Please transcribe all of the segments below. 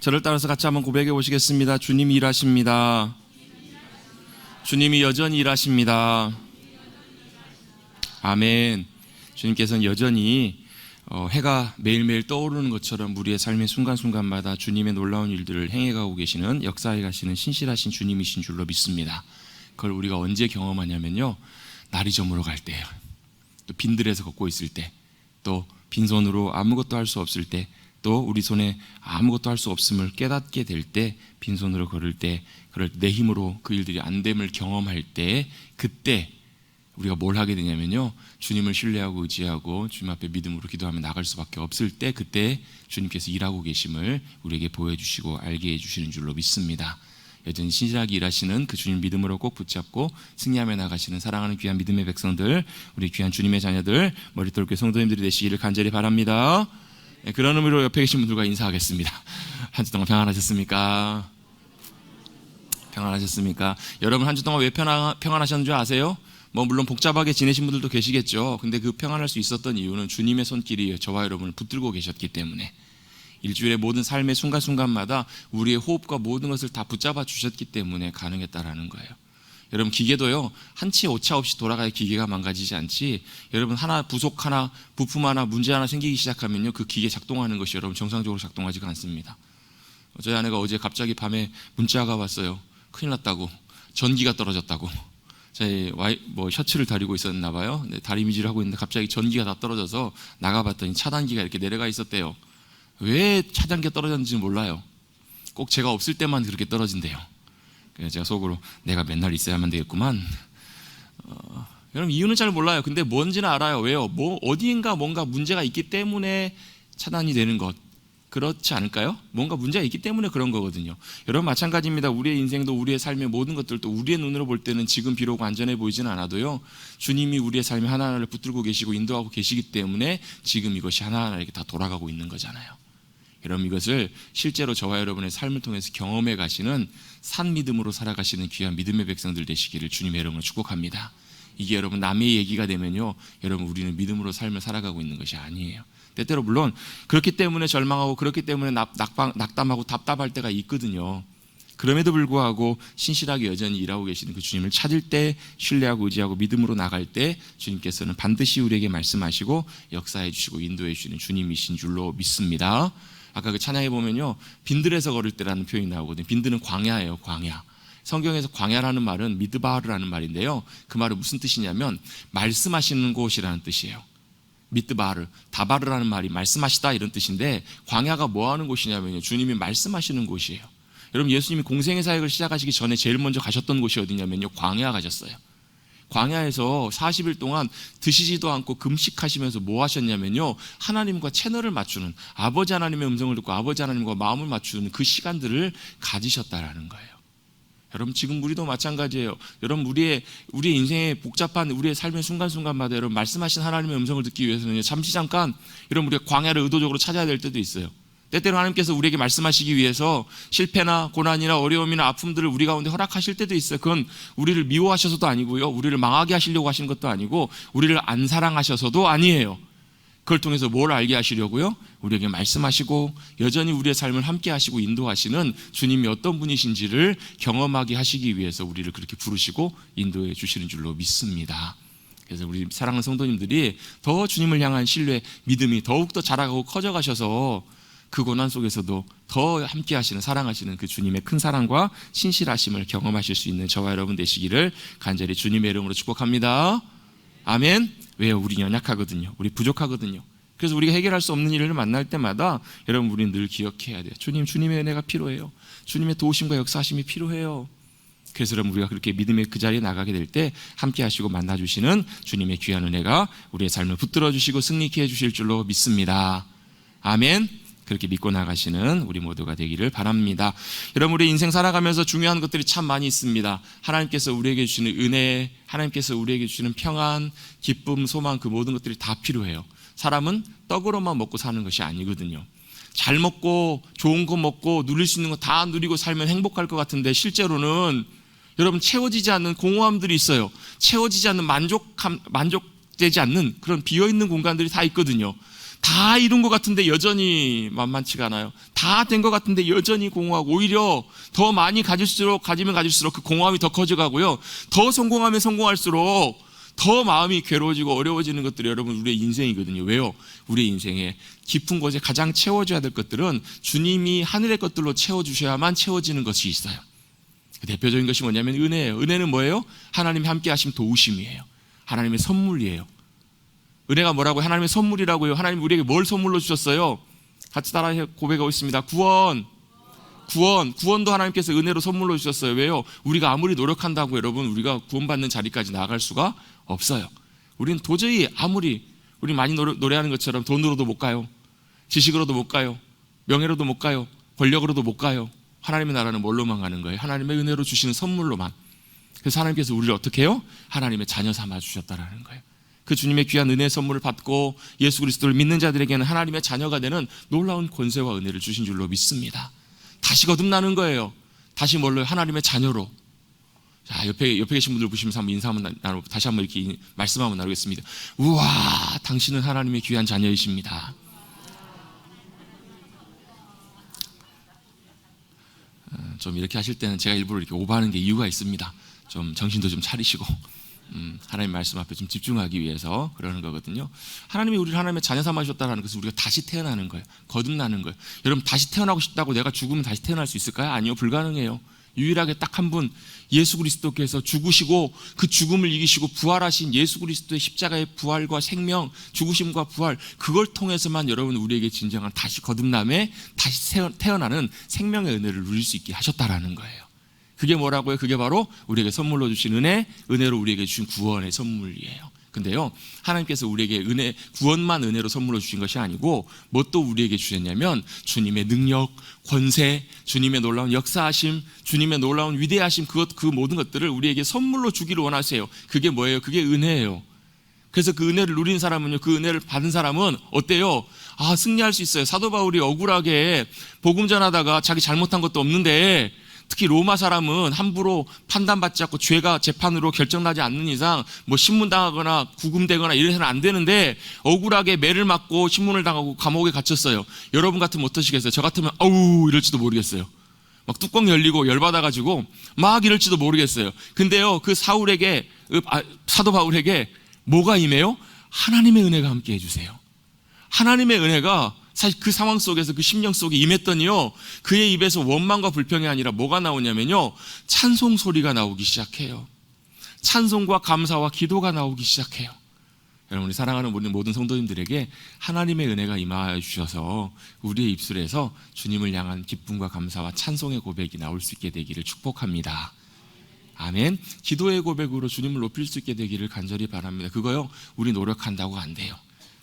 저를 따라서 같이 한번 고백해 보시겠습니다. 주님이 일하십니다. 주님이 여전히 일하십니다. 아멘. 주님께서는 여전히 해가 매일매일 떠오르는 것처럼 우리의 삶의 순간순간마다 주님의 놀라운 일들을 행해가고 계시는, 역사해 가시는 신실하신 주님이신 줄로 믿습니다. 그걸 우리가 언제 경험하냐면요, 날이 저물어 갈 때예요. 또 빈들에서 걷고 있을 때, 또 빈손으로 아무것도 할 수 없을 때, 또 우리 손에 아무것도 할 수 없음을 깨닫게 될 때, 빈손으로 걸을 때, 그럴 때 내 힘으로 그 일들이 안 됨을 경험할 때, 그때 우리가 뭘 하게 되냐면요, 주님을 신뢰하고 의지하고 주님 앞에 믿음으로 기도하며 나갈 수밖에 없을 때, 그때 주님께서 일하고 계심을 우리에게 보여주시고 알게 해주시는 줄로 믿습니다. 여전히 신실하게 일하시는 그 주님 믿음으로 꼭 붙잡고 승리하며 나가시는 사랑하는 귀한 믿음의 백성들, 우리 귀한 주님의 자녀들, 머리털교회 성도님들이 되시기를 간절히 바랍니다. 그런 의미로 옆에 계신 분들과 인사하겠습니다. 한 주 동안 평안하셨습니까? 평안하셨습니까? 여러분 한 주 동안 왜 평안하셨는 줄 아세요? 물론 복잡하게 지내신 분들도 계시겠죠. 근데 그 평안할 수 있었던 이유는 주님의 손길이 저와 여러분을 붙들고 계셨기 때문에, 일주일의 모든 삶의 순간순간마다 우리의 호흡과 모든 것을 다 붙잡아 주셨기 때문에 가능했다라는 거예요. 여러분 기계도요, 한치의 오차 없이 돌아가야 기계가 망가지지 않지, 여러분 하나 부속 하나, 부품 하나, 문제 하나 생기기 시작하면요, 그 기계 작동하는 것이 여러분 정상적으로 작동하지가 않습니다. 저희 아내가 어제 갑자기 밤에 문자가 왔어요. 큰일 났다고, 전기가 떨어졌다고. 저희 셔츠를 다리고 있었나 봐요. 다리미질을 하고 있는데 갑자기 전기가 다 떨어져서 나가봤더니 차단기가 이렇게 내려가 있었대요. 왜 차단기가 떨어졌는지 몰라요. 꼭 제가 없을 때만 그렇게 떨어진대요. 그래서 제가 속으로 내가 맨날 있어야만 되겠구만. 여러분 이유는 잘 몰라요. 근데 뭔지는 알아요. 왜요? 어디인가 뭔가 문제가 있기 때문에 차단이 되는 것, 그렇지 않을까요? 뭔가 문제가 있기 때문에 그런 거거든요. 여러분 마찬가지입니다. 우리의 인생도, 우리의 삶의 모든 것들도 우리의 눈으로 볼 때는 지금 비록 안전해 보이지는 않아도요, 주님이 우리의 삶에 하나하나를 붙들고 계시고 인도하고 계시기 때문에 지금 이것이 하나하나 이렇게 다 돌아가고 있는 거잖아요. 여러분 이것을 실제로 저와 여러분의 삶을 통해서 경험해 가시는 산 믿음으로 살아가시는 귀한 믿음의 백성들 되시기를 주님의 이름으로 축복합니다. 이게 여러분 남의 얘기가 되면요, 여러분 우리는 믿음으로 삶을 살아가고 있는 것이 아니에요. 때때로 물론 그렇기 때문에 절망하고, 그렇기 때문에 낙담하고 답답할 때가 있거든요. 그럼에도 불구하고 신실하게 여전히 일하고 계시는 그 주님을 찾을 때, 신뢰하고 의지하고 믿음으로 나갈 때 주님께서는 반드시 우리에게 말씀하시고 역사해 주시고 인도해 주시는 주님이신 줄로 믿습니다. 아까 그 찬양에 보면요, 빈들에서 걸을 때라는 표현이 나오거든요. 빈들은 광야예요. 광야. 성경에서 광야라는 말은 미드바르라는 말인데요, 그 말은 무슨 뜻이냐면 말씀하시는 곳이라는 뜻이에요. 미드바르, 다바르라는 말이 말씀하시다 이런 뜻인데, 광야가 뭐 하는 곳이냐면요, 주님이 말씀하시는 곳이에요. 여러분 예수님이 공생의 사역을 시작하시기 전에 제일 먼저 가셨던 곳이 어디냐면요, 광야 가셨어요. 광야에서 40일 동안 드시지도 않고 금식하시면서 뭐 하셨냐면요, 하나님과 채널을 맞추는, 아버지 하나님의 음성을 듣고 아버지 하나님과 마음을 맞추는 그 시간들을 가지셨다라는 거예요. 여러분 지금 우리도 마찬가지예요. 여러분 우리의 인생의 복잡한 우리의 삶의 순간순간마다 여러분 말씀하신 하나님의 음성을 듣기 위해서는 잠깐 여러분 우리가 광야를 의도적으로 찾아야 될 때도 있어요. 때때로 하나님께서 우리에게 말씀하시기 위해서 실패나 고난이나 어려움이나 아픔들을 우리 가운데 허락하실 때도 있어요. 그건 우리를 미워하셔서도 아니고요, 우리를 망하게 하시려고 하신 것도 아니고, 우리를 안 사랑하셔서도 아니에요. 그걸 통해서 뭘 알게 하시려고요? 우리에게 말씀하시고 여전히 우리의 삶을 함께 하시고 인도하시는 주님이 어떤 분이신지를 경험하게 하시기 위해서 우리를 그렇게 부르시고 인도해 주시는 줄로 믿습니다. 그래서 우리 사랑하는 성도님들이 더 주님을 향한 신뢰, 믿음이 더욱더 자라가고 커져가셔서 그 고난 속에서도 더 함께 하시는, 사랑하시는 그 주님의 큰 사랑과 신실하심을 경험하실 수 있는 저와 여러분 되시기를 간절히 주님의 이름으로 축복합니다. 아멘. 왜요? 우리 연약하거든요. 우리 부족하거든요. 그래서 우리가 해결할 수 없는 일을 만날 때마다 여러분 우리는 늘 기억해야 돼요. 주님의 은혜가 필요해요. 주님의 도우심과 역사하심이 필요해요. 그래서 여러분 우리가 그렇게 믿음의 그 자리에 나가게 될 때 함께 하시고 만나주시는 주님의 귀한 은혜가 우리의 삶을 붙들어 주시고 승리케 해주실 줄로 믿습니다. 아멘. 그렇게 믿고 나가시는 우리 모두가 되기를 바랍니다. 여러분 우리 인생 살아가면서 중요한 것들이 참 많이 있습니다. 하나님께서 우리에게 주시는 은혜, 하나님께서 우리에게 주시는 평안, 기쁨, 소망, 그 모든 것들이 다 필요해요. 사람은 떡으로만 먹고 사는 것이 아니거든요. 잘 먹고 좋은 거 먹고 누릴 수 있는 거 다 누리고 살면 행복할 것 같은데, 실제로는 여러분 채워지지 않는 공허함들이 있어요. 채워지지 않는 만족되지 않는 그런 비어있는 공간들이 다 있거든요. 다 이룬 것 같은데 여전히 만만치가 않아요. 다 된 것 같은데 여전히 공허하고, 오히려 더 많이 가지면 가질수록 그 공허함이 더 커져가고요. 더 성공하면 성공할수록 더 마음이 괴로워지고 어려워지는 것들이 여러분 우리의 인생이거든요. 왜요? 우리의 인생에 깊은 곳에 가장 채워줘야 될 것들은 주님이 하늘의 것들로 채워주셔야만 채워지는 것이 있어요. 대표적인 것이 뭐냐면 은혜예요. 은혜는 뭐예요? 하나님이 함께 하심 도우심이에요. 하나님의 선물이에요. 은혜가 뭐라고요? 하나님의 선물이라고요. 하나님 우리에게 뭘 선물로 주셨어요? 같이 따라 고백하고 있습니다. 구원도 하나님께서 은혜로 선물로 주셨어요. 왜요? 우리가 아무리 노력한다고 여러분 우리가 구원받는 자리까지 나아갈 수가 없어요. 우리는 도저히 아무리 우리 많이 노래하는 것처럼 돈으로도 못 가요. 지식으로도 못 가요. 명예로도 못 가요. 권력으로도 못 가요. 하나님의 나라는 뭘로만 가는 거예요? 하나님의 은혜로 주시는 선물로만. 그래서 하나님께서 우리를 어떻게 해요? 하나님의 자녀 삼아 주셨다라는 거예요. 그 주님의 귀한 은혜의 선물을 받고 예수 그리스도를 믿는 자들에게는 하나님의 자녀가 되는 놀라운 권세와 은혜를 주신 줄로 믿습니다. 다시 거듭나는 거예요. 다시 뭘로요? 하나님의 자녀로. 자, 옆에 계신 분들 보시면서 한번 인사 한번 나누고 다시 한번 이렇게 말씀 한번 나누겠습니다. 우와, 당신은 하나님의 귀한 자녀이십니다. 좀 이렇게 하실 때는 제가 일부러 이렇게 오버하는 게 이유가 있습니다. 좀 정신도 좀 차리시고 하나님 말씀 앞에 좀 집중하기 위해서 그러는 거거든요. 하나님이 우리를 하나님의 자녀 삼아주셨다는 것은 우리가 다시 태어나는 거예요. 거듭나는 거예요. 여러분 다시 태어나고 싶다고 내가 죽으면 다시 태어날 수 있을까요? 아니요, 불가능해요. 유일하게 딱 한 분 예수 그리스도께서 죽으시고 그 죽음을 이기시고 부활하신 예수 그리스도의 십자가의 부활과 생명, 죽으심과 부활, 그걸 통해서만 여러분 우리에게 진정한 다시 거듭남에 다시 태어나는 생명의 은혜를 누릴 수 있게 하셨다라는 거예요. 그게 뭐라고요? 그게 바로 우리에게 선물로 주신 은혜로 우리에게 주신 구원의 선물이에요. 근데요, 하나님께서 우리에게 구원만 은혜로 선물로 주신 것이 아니고 뭐 또 우리에게 주셨냐면 주님의 능력, 권세, 주님의 놀라운 역사하심, 주님의 놀라운 위대하심, 그 모든 것들을 우리에게 선물로 주기를 원하세요. 그게 뭐예요? 그게 은혜예요. 그래서 그 은혜를 누린 사람은요, 그 은혜를 받은 사람은 어때요? 승리할 수 있어요. 사도 바울이 억울하게 복음 전하다가 자기 잘못한 것도 없는데, 특히 로마 사람은 함부로 판단받지 않고 죄가 재판으로 결정나지 않는 이상 뭐 신문당하거나 구금되거나 이래서는 안 되는데 억울하게 매를 맞고 신문을 당하고 감옥에 gat혔어요. 여러분 같으면 어떠시겠어요? 저 같으면 이럴지도 모르겠어요. 막 뚜껑 열리고 열받아가지고 막 이럴지도 모르겠어요. 근데요, 그 사도 바울에게 뭐가 임해요? 하나님의 은혜가 함께 해주세요. 하나님의 은혜가 사실 그 상황 속에서 그 심령 속에 임했더니요, 그의 입에서 원망과 불평이 아니라 뭐가 나오냐면요, 찬송 소리가 나오기 시작해요. 찬송과 감사와 기도가 나오기 시작해요. 여러분, 우리 사랑하는 우리 모든 성도님들에게 하나님의 은혜가 임하여 주셔서 우리의 입술에서 주님을 향한 기쁨과 감사와 찬송의 고백이 나올 수 있게 되기를 축복합니다. 아멘. 기도의 고백으로 주님을 높일 수 있게 되기를 간절히 바랍니다. 그거요, 우리 노력한다고 안 돼요.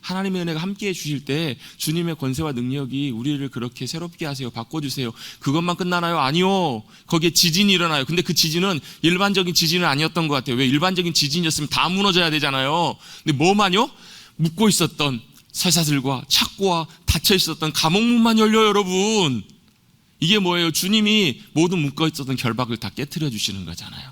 하나님의 은혜가 함께해 주실 때 주님의 권세와 능력이 우리를 그렇게 새롭게 하세요. 바꿔주세요. 그것만 끝나나요? 아니요. 거기에 지진이 일어나요. 근데 그 지진은 일반적인 지진은 아니었던 것 같아요. 왜? 일반적인 지진이었으면 다 무너져야 되잖아요. 근데 뭐만요? 묶고 있었던 쇠사슬과 착고와 닫혀 있었던 감옥문만 열려요, 여러분. 이게 뭐예요? 주님이 모든 묶어 있었던 결박을 다 깨트려 주시는 거잖아요.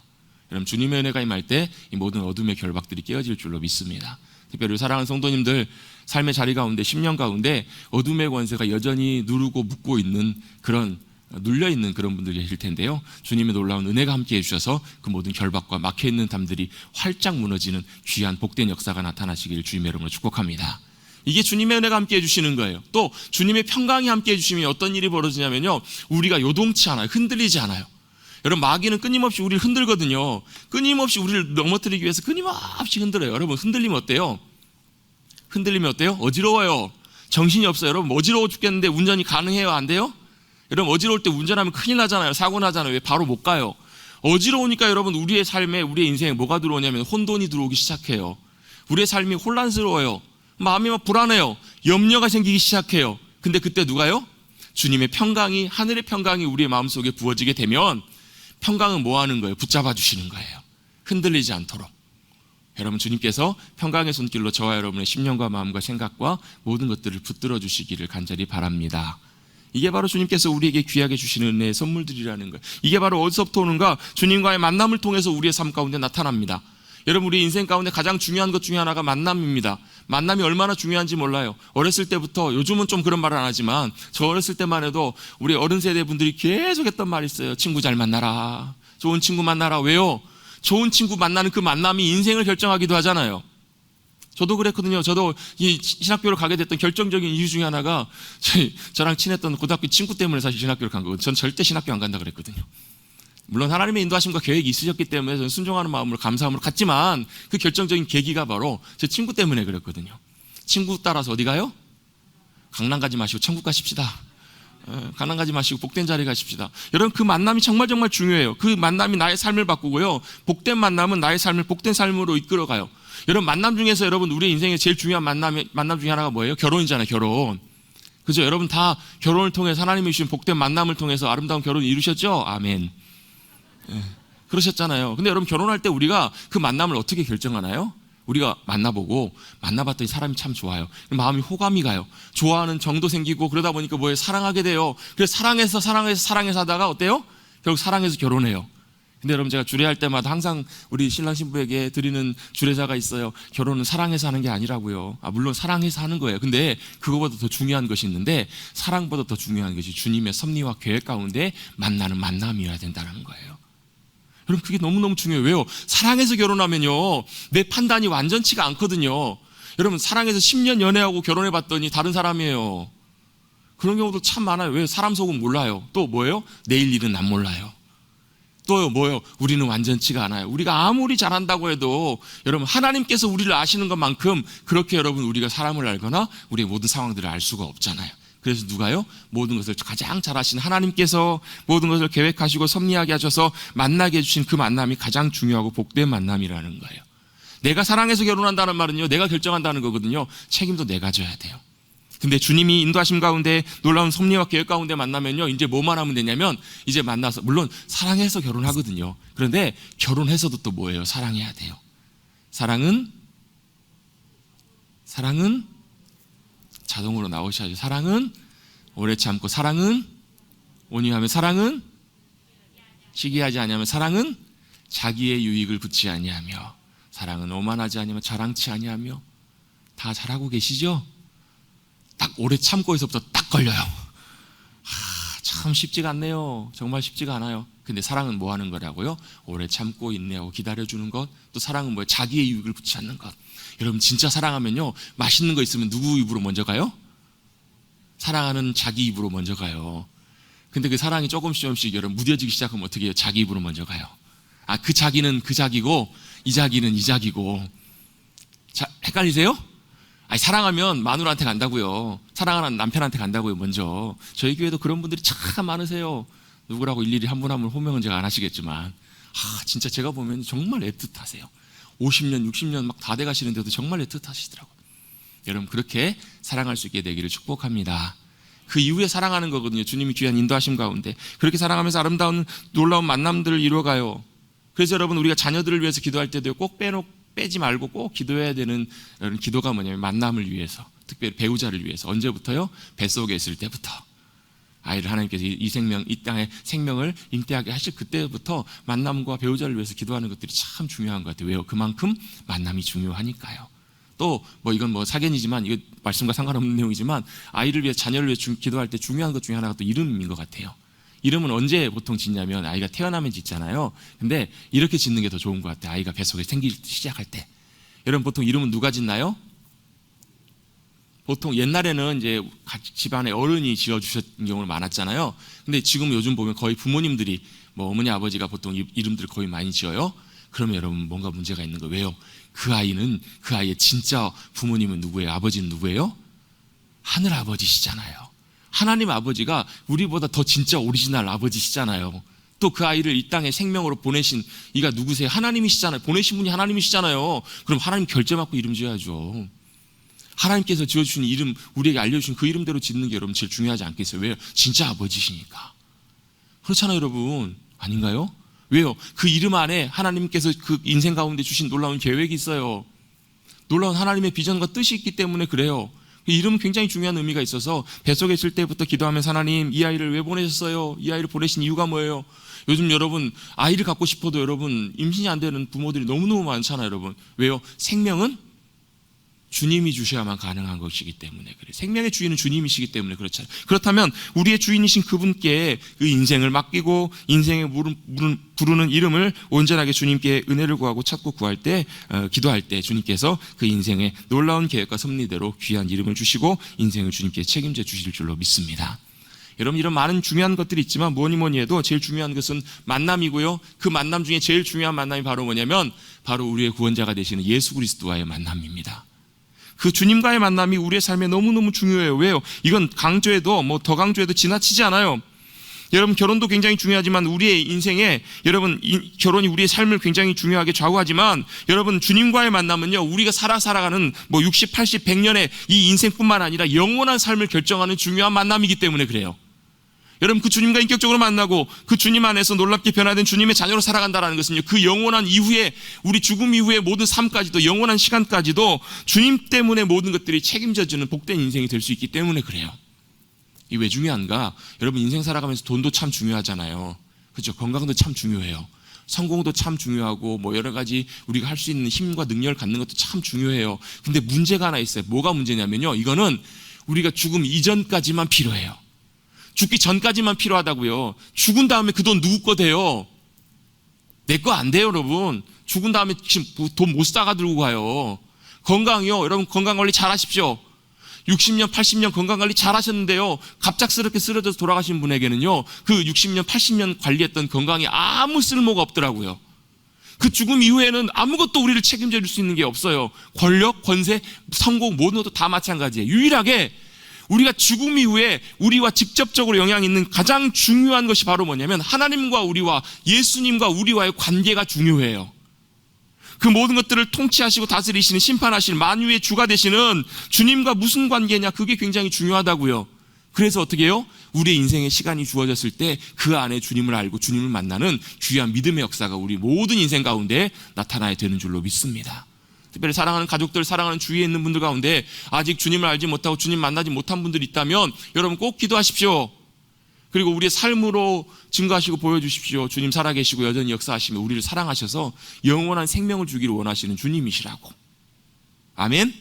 여러분, 주님의 은혜가 임할 때 이 모든 어둠의 결박들이 깨어질 줄로 믿습니다. 특별히 사랑하는 성도님들, 삶의 자리 가운데 10년 가운데 어둠의 권세가 여전히 누르고 묶고 있는 그런 눌려있는 그런 분들이 계실 텐데요, 주님의 놀라운 은혜가 함께 해주셔서 그 모든 결박과 막혀있는 담들이 활짝 무너지는 귀한 복된 역사가 나타나시기를 주님의 이름으로 축복합니다. 이게 주님의 은혜가 함께 해주시는 거예요. 또 주님의 평강이 함께 해주시면 어떤 일이 벌어지냐면요, 우리가 요동치 않아요. 흔들리지 않아요. 여러분, 마귀는 끊임없이 우리를 흔들거든요. 끊임없이 우리를 넘어뜨리기 위해서 끊임없이 흔들어요. 여러분, 흔들리면 어때요? 흔들리면 어때요? 어지러워요. 정신이 없어요. 여러분, 어지러워 죽겠는데 운전이 가능해요? 안 돼요? 여러분, 어지러울 때 운전하면 큰일 나잖아요. 사고 나잖아요. 왜? 바로 못 가요. 어지러우니까 여러분, 우리의 삶에, 우리의 인생에 뭐가 들어오냐면 혼돈이 들어오기 시작해요. 우리의 삶이 혼란스러워요. 마음이 막 불안해요. 염려가 생기기 시작해요. 근데 그때 누가요? 주님의 평강이, 하늘의 평강이 우리의 마음속에 부어지게 되면 평강은 뭐 하는 거예요? 붙잡아 주시는 거예요. 흔들리지 않도록. 여러분, 주님께서 평강의 손길로 저와 여러분의 심령과 마음과 생각과 모든 것들을 붙들어 주시기를 간절히 바랍니다. 이게 바로 주님께서 우리에게 귀하게 주시는 은혜의 선물들이라는 거예요. 이게 바로 어디서부터 오는가? 주님과의 만남을 통해서 우리의 삶 가운데 나타납니다. 여러분, 우리 인생 가운데 가장 중요한 것 중에 하나가 만남입니다. 만남이 얼마나 중요한지 몰라요. 어렸을 때부터, 요즘은 좀 그런 말을 안 하지만 저 어렸을 때만 해도 우리 어른 세대 분들이 계속 했던 말이 있어요. 친구 잘 만나라. 좋은 친구 만나라. 왜요? 좋은 친구 만나는 그 만남이 인생을 결정하기도 하잖아요. 저도 그랬거든요. 저도 이 신학교를 가게 됐던 결정적인 이유 중에 하나가 저랑 친했던 고등학교 친구 때문에 사실 신학교를 간 거거든요. 전 절대 신학교 안 간다 그랬거든요. 물론 하나님의 인도하심과 계획이 있으셨기 때문에 저는 순종하는 마음으로 감사함으로 갔지만 그 결정적인 계기가 바로 제 친구 때문에 그랬거든요. 친구 따라서 어디 가요? 강남 가지 마시고 천국 가십시다. 강남 가지 마시고 복된 자리 가십시다. 여러분, 그 만남이 정말 중요해요. 그 만남이 나의 삶을 바꾸고요, 복된 만남은 나의 삶을 복된 삶으로 이끌어가요. 여러분, 만남 중에서 여러분 우리 인생에 제일 중요한 만남 중에 하나가 뭐예요? 결혼이잖아요. 결혼. 그죠? 여러분 다 결혼을 통해서 하나님이 주신 복된 만남을 통해서 아름다운 결혼을 이루셨죠? 아멘. 그러셨잖아요. 근데 여러분, 결혼할 때 우리가 그 만남을 어떻게 결정하나요? 우리가 만나보고 만나봤더니 사람이 참 좋아요. 마음이 호감이 가요. 좋아하는 정도 생기고 그러다 보니까 뭐예요? 사랑하게 돼요. 그래서 사랑해서 하다가 어때요? 결국 사랑해서 결혼해요. 근데 여러분, 제가 주례할 때마다 항상 우리 신랑 신부에게 드리는 주례자가 있어요. 결혼은 사랑해서 하는 게 아니라고요. 물론 사랑해서 하는 거예요. 근데 그거보다 더 중요한 것이 있는데, 사랑보다 더 중요한 것이 주님의 섭리와 계획 가운데 만나는 만남이어야 된다는 거예요. 여러분, 그게 너무너무 중요해요. 왜요? 사랑해서 결혼하면요, 내 판단이 완전치가 않거든요. 여러분, 사랑해서 10년 연애하고 결혼해 봤더니 다른 사람이에요. 그런 경우도 참 많아요. 왜요? 사람 속은 몰라요. 또 뭐예요? 내일 일은 안 몰라요. 또요, 뭐요? 우리는 완전치가 않아요. 우리가 아무리 잘한다고 해도 여러분, 하나님께서 우리를 아시는 것만큼 그렇게 여러분 우리가 사람을 알거나 우리의 모든 상황들을 알 수가 없잖아요. 그래서 누가요? 모든 것을 가장 잘 아시는 하나님께서 모든 것을 계획하시고 섭리하게 하셔서 만나게 해주신 그 만남이 가장 중요하고 복된 만남이라는 거예요. 내가 사랑해서 결혼한다는 말은요, 내가 결정한다는 거거든요. 책임도 내가 져야 돼요. 근데 주님이 인도하심 가운데 놀라운 섭리와 계획 가운데 만나면요, 이제 뭐만 하면 되냐면, 이제 만나서, 물론 사랑해서 결혼하거든요. 그런데 결혼해서도 또 뭐예요? 사랑해야 돼요. 사랑은 자동으로 나오셔야죠. 사랑은 오래 참고, 사랑은 온유하며, 사랑은 시기하지 아니하며, 사랑은 자기의 유익을 붙지 아니하며, 사랑은 오만하지 아니하며 자랑치 아니하며. 다 잘하고 계시죠? 딱 오래 참고에서부터 딱 걸려요. 참 쉽지가 않네요. 정말 쉽지가 않아요. 근데 사랑은 뭐 하는 거라고요? 오래 참고 인내하고 기다려주는 것. 또 사랑은 뭐예요? 자기의 유익을 붙지 않는 것. 여러분, 진짜 사랑하면요, 맛있는 거 있으면 누구 입으로 먼저 가요? 사랑하는 자기 입으로 먼저 가요. 근데 그 사랑이 조금씩 여러분 무뎌지기 시작하면 어떻게 해요? 자기 입으로 먼저 가요. 그 자기는 그 자기고 이 자기는 이 자기고. 헷갈리세요? 사랑하면 마누라한테 간다고요. 사랑하는 남편한테 간다고요. 먼저. 저희 교회도 그런 분들이 참 많으세요. 누구라고 일일이 한 분 한 분 호명은 제가 안 하시겠지만, 진짜 제가 보면 정말 애틋하세요. 50년 60년 막 다 돼가시는데도 정말 애틋하시더라고요. 여러분, 그렇게 사랑할 수 있게 되기를 축복합니다. 그 이후에 사랑하는 거거든요. 주님이 귀한 인도하심 가운데 그렇게 사랑하면서 아름다운 놀라운 만남들을 이루어가요. 그래서 여러분, 우리가 자녀들을 위해서 기도할 때도 꼭 빼지 말고 꼭 기도해야 되는 기도가 뭐냐면, 만남을 위해서, 특별히 배우자를 위해서. 언제부터요? 뱃속에 있을 때부터. 아이를 하나님께서 이 땅의 생명을 잉태하게 하실 그때부터 만남과 배우자를 위해서 기도하는 것들이 참 중요한 것 같아요. 왜요? 그만큼 만남이 중요하니까요. 또 이건 사견이지만, 이거 말씀과 상관없는 내용이지만, 아이를 위해, 자녀를 위해 기도할 때 중요한 것 중에 하나가 또 이름인 것 같아요. 이름은 언제 보통 짓냐면, 아이가 태어나면 짓잖아요. 근데 이렇게 짓는 게 더 좋은 것 같아요. 아이가 뱃속에 생기기 시작할 때. 여러분, 보통 이름은 누가 짓나요? 보통 옛날에는 이제 집안에 어른이 지어주셨던 경우가 많았잖아요. 근데 지금 요즘 보면 거의 부모님들이, 어머니 아버지가 보통 이름들을 거의 많이 지어요. 그러면 여러분, 뭔가 문제가 있는 거예요. 왜요? 그 아이의 진짜 부모님은 누구예요? 아버지는 누구예요? 하늘 아버지시잖아요. 하나님 아버지가 우리보다 더 진짜 오리지널 아버지시잖아요. 또 그 아이를 이 땅에 생명으로 보내신 이가 누구세요? 하나님이시잖아요. 보내신 분이 하나님이시잖아요. 그럼 하나님 결제 받고 이름 지어야죠. 하나님께서 지어주신 이름, 우리에게 알려주신 그 이름대로 짓는 게 여러분 제일 중요하지 않겠어요? 왜요? 진짜 아버지시니까. 그렇잖아요, 여러분. 아닌가요? 왜요? 그 이름 안에 하나님께서 그 인생 가운데 주신 놀라운 계획이 있어요. 놀라운 하나님의 비전과 뜻이 있기 때문에 그래요. 이름은 굉장히 중요한 의미가 있어서 뱃속에 있을 때부터 기도하면서 하나님 이 아이를 왜 보내셨어요? 이 아이를 보내신 이유가 뭐예요? 요즘 여러분 아이를 갖고 싶어도 여러분 임신이 안 되는 부모들이 너무너무 많잖아요. 여러분 왜요? 생명은 주님이 주셔야만 가능한 것이기 때문에 그래요. 생명의 주인은 주님이시기 때문에 그렇잖아요. 그렇다면 우리의 주인이신 그분께 그 인생을 맡기고 인생의 부르는 이름을 온전하게 주님께 은혜를 구하고 찾고 구할 때 기도할 때 주님께서 그 인생의 놀라운 계획과 섭리대로 귀한 이름을 주시고 인생을 주님께 책임져 주실 줄로 믿습니다. 여러분 이런 많은 중요한 것들이 있지만 뭐니 해도 제일 중요한 것은 만남이고요. 그 만남 중에 제일 중요한 만남이 바로 뭐냐면 바로 우리의 구원자가 되시는 예수 그리스도와의 만남입니다. 그 주님과의 만남이 우리의 삶에 너무너무 중요해요. 왜요? 이건 강조해도 더 강조해도 지나치지 않아요. 여러분 결혼도 굉장히 중요하지만 우리의 인생에 여러분 결혼이 우리의 삶을 굉장히 중요하게 좌우하지만 여러분 주님과의 만남은요 우리가 살아가는 60, 80, 100년의 이 인생뿐만 아니라 영원한 삶을 결정하는 중요한 만남이기 때문에 그래요. 여러분 그 주님과 인격적으로 만나고 그 주님 안에서 놀랍게 변화된 주님의 자녀로 살아간다는 것은요 그 영원한 이후에 우리 죽음 이후의 모든 삶까지도 영원한 시간까지도 주님 때문에 모든 것들이 책임져주는 복된 인생이 될 수 있기 때문에 그래요. 이게 왜 중요한가? 여러분 인생 살아가면서 돈도 참 중요하잖아요. 그렇죠? 건강도 참 중요해요. 성공도 참 중요하고 여러 가지 우리가 할 수 있는 힘과 능력을 갖는 것도 참 중요해요. 근데 문제가 하나 있어요. 뭐가 문제냐면요 이거는 우리가 죽음 이전까지만 필요해요. 죽기 전까지만 필요하다고요. 죽은 다음에 그 돈 누구 거 돼요? 내 거 안 돼요 여러분. 죽은 다음에 지금 돈 못 싸가 들고 가요. 건강이요 여러분 건강관리 잘 하십시오. 60년 80년 건강관리 잘 하셨는데요 갑작스럽게 쓰러져서 돌아가신 분에게는요 그 60년 80년 관리했던 건강이 아무 쓸모가 없더라고요. 그 죽음 이후에는 아무것도 우리를 책임져 줄 수 있는 게 없어요. 권력, 권세, 성공 모든 것도 다 마찬가지예요. 유일하게 우리가 죽음 이후에 우리와 직접적으로 영향이 있는 가장 중요한 것이 바로 뭐냐면 하나님과 우리와 예수님과 우리와의 관계가 중요해요. 그 모든 것들을 통치하시고 다스리시는 심판하시는 만유의 주가 되시는 주님과 무슨 관계냐 그게 굉장히 중요하다고요. 그래서 어떻게 해요? 우리의 인생에 시간이 주어졌을 때 그 안에 주님을 알고 주님을 만나는 귀한 믿음의 역사가 우리 모든 인생 가운데 나타나야 되는 줄로 믿습니다. 특별히 사랑하는 가족들, 사랑하는 주위에 있는 분들 가운데 아직 주님을 알지 못하고 주님 만나지 못한 분들이 있다면 여러분 꼭 기도하십시오. 그리고 우리의 삶으로 증거하시고 보여주십시오. 주님 살아계시고 여전히 역사하시며 우리를 사랑하셔서 영원한 생명을 주기를 원하시는 주님이시라고. 아멘?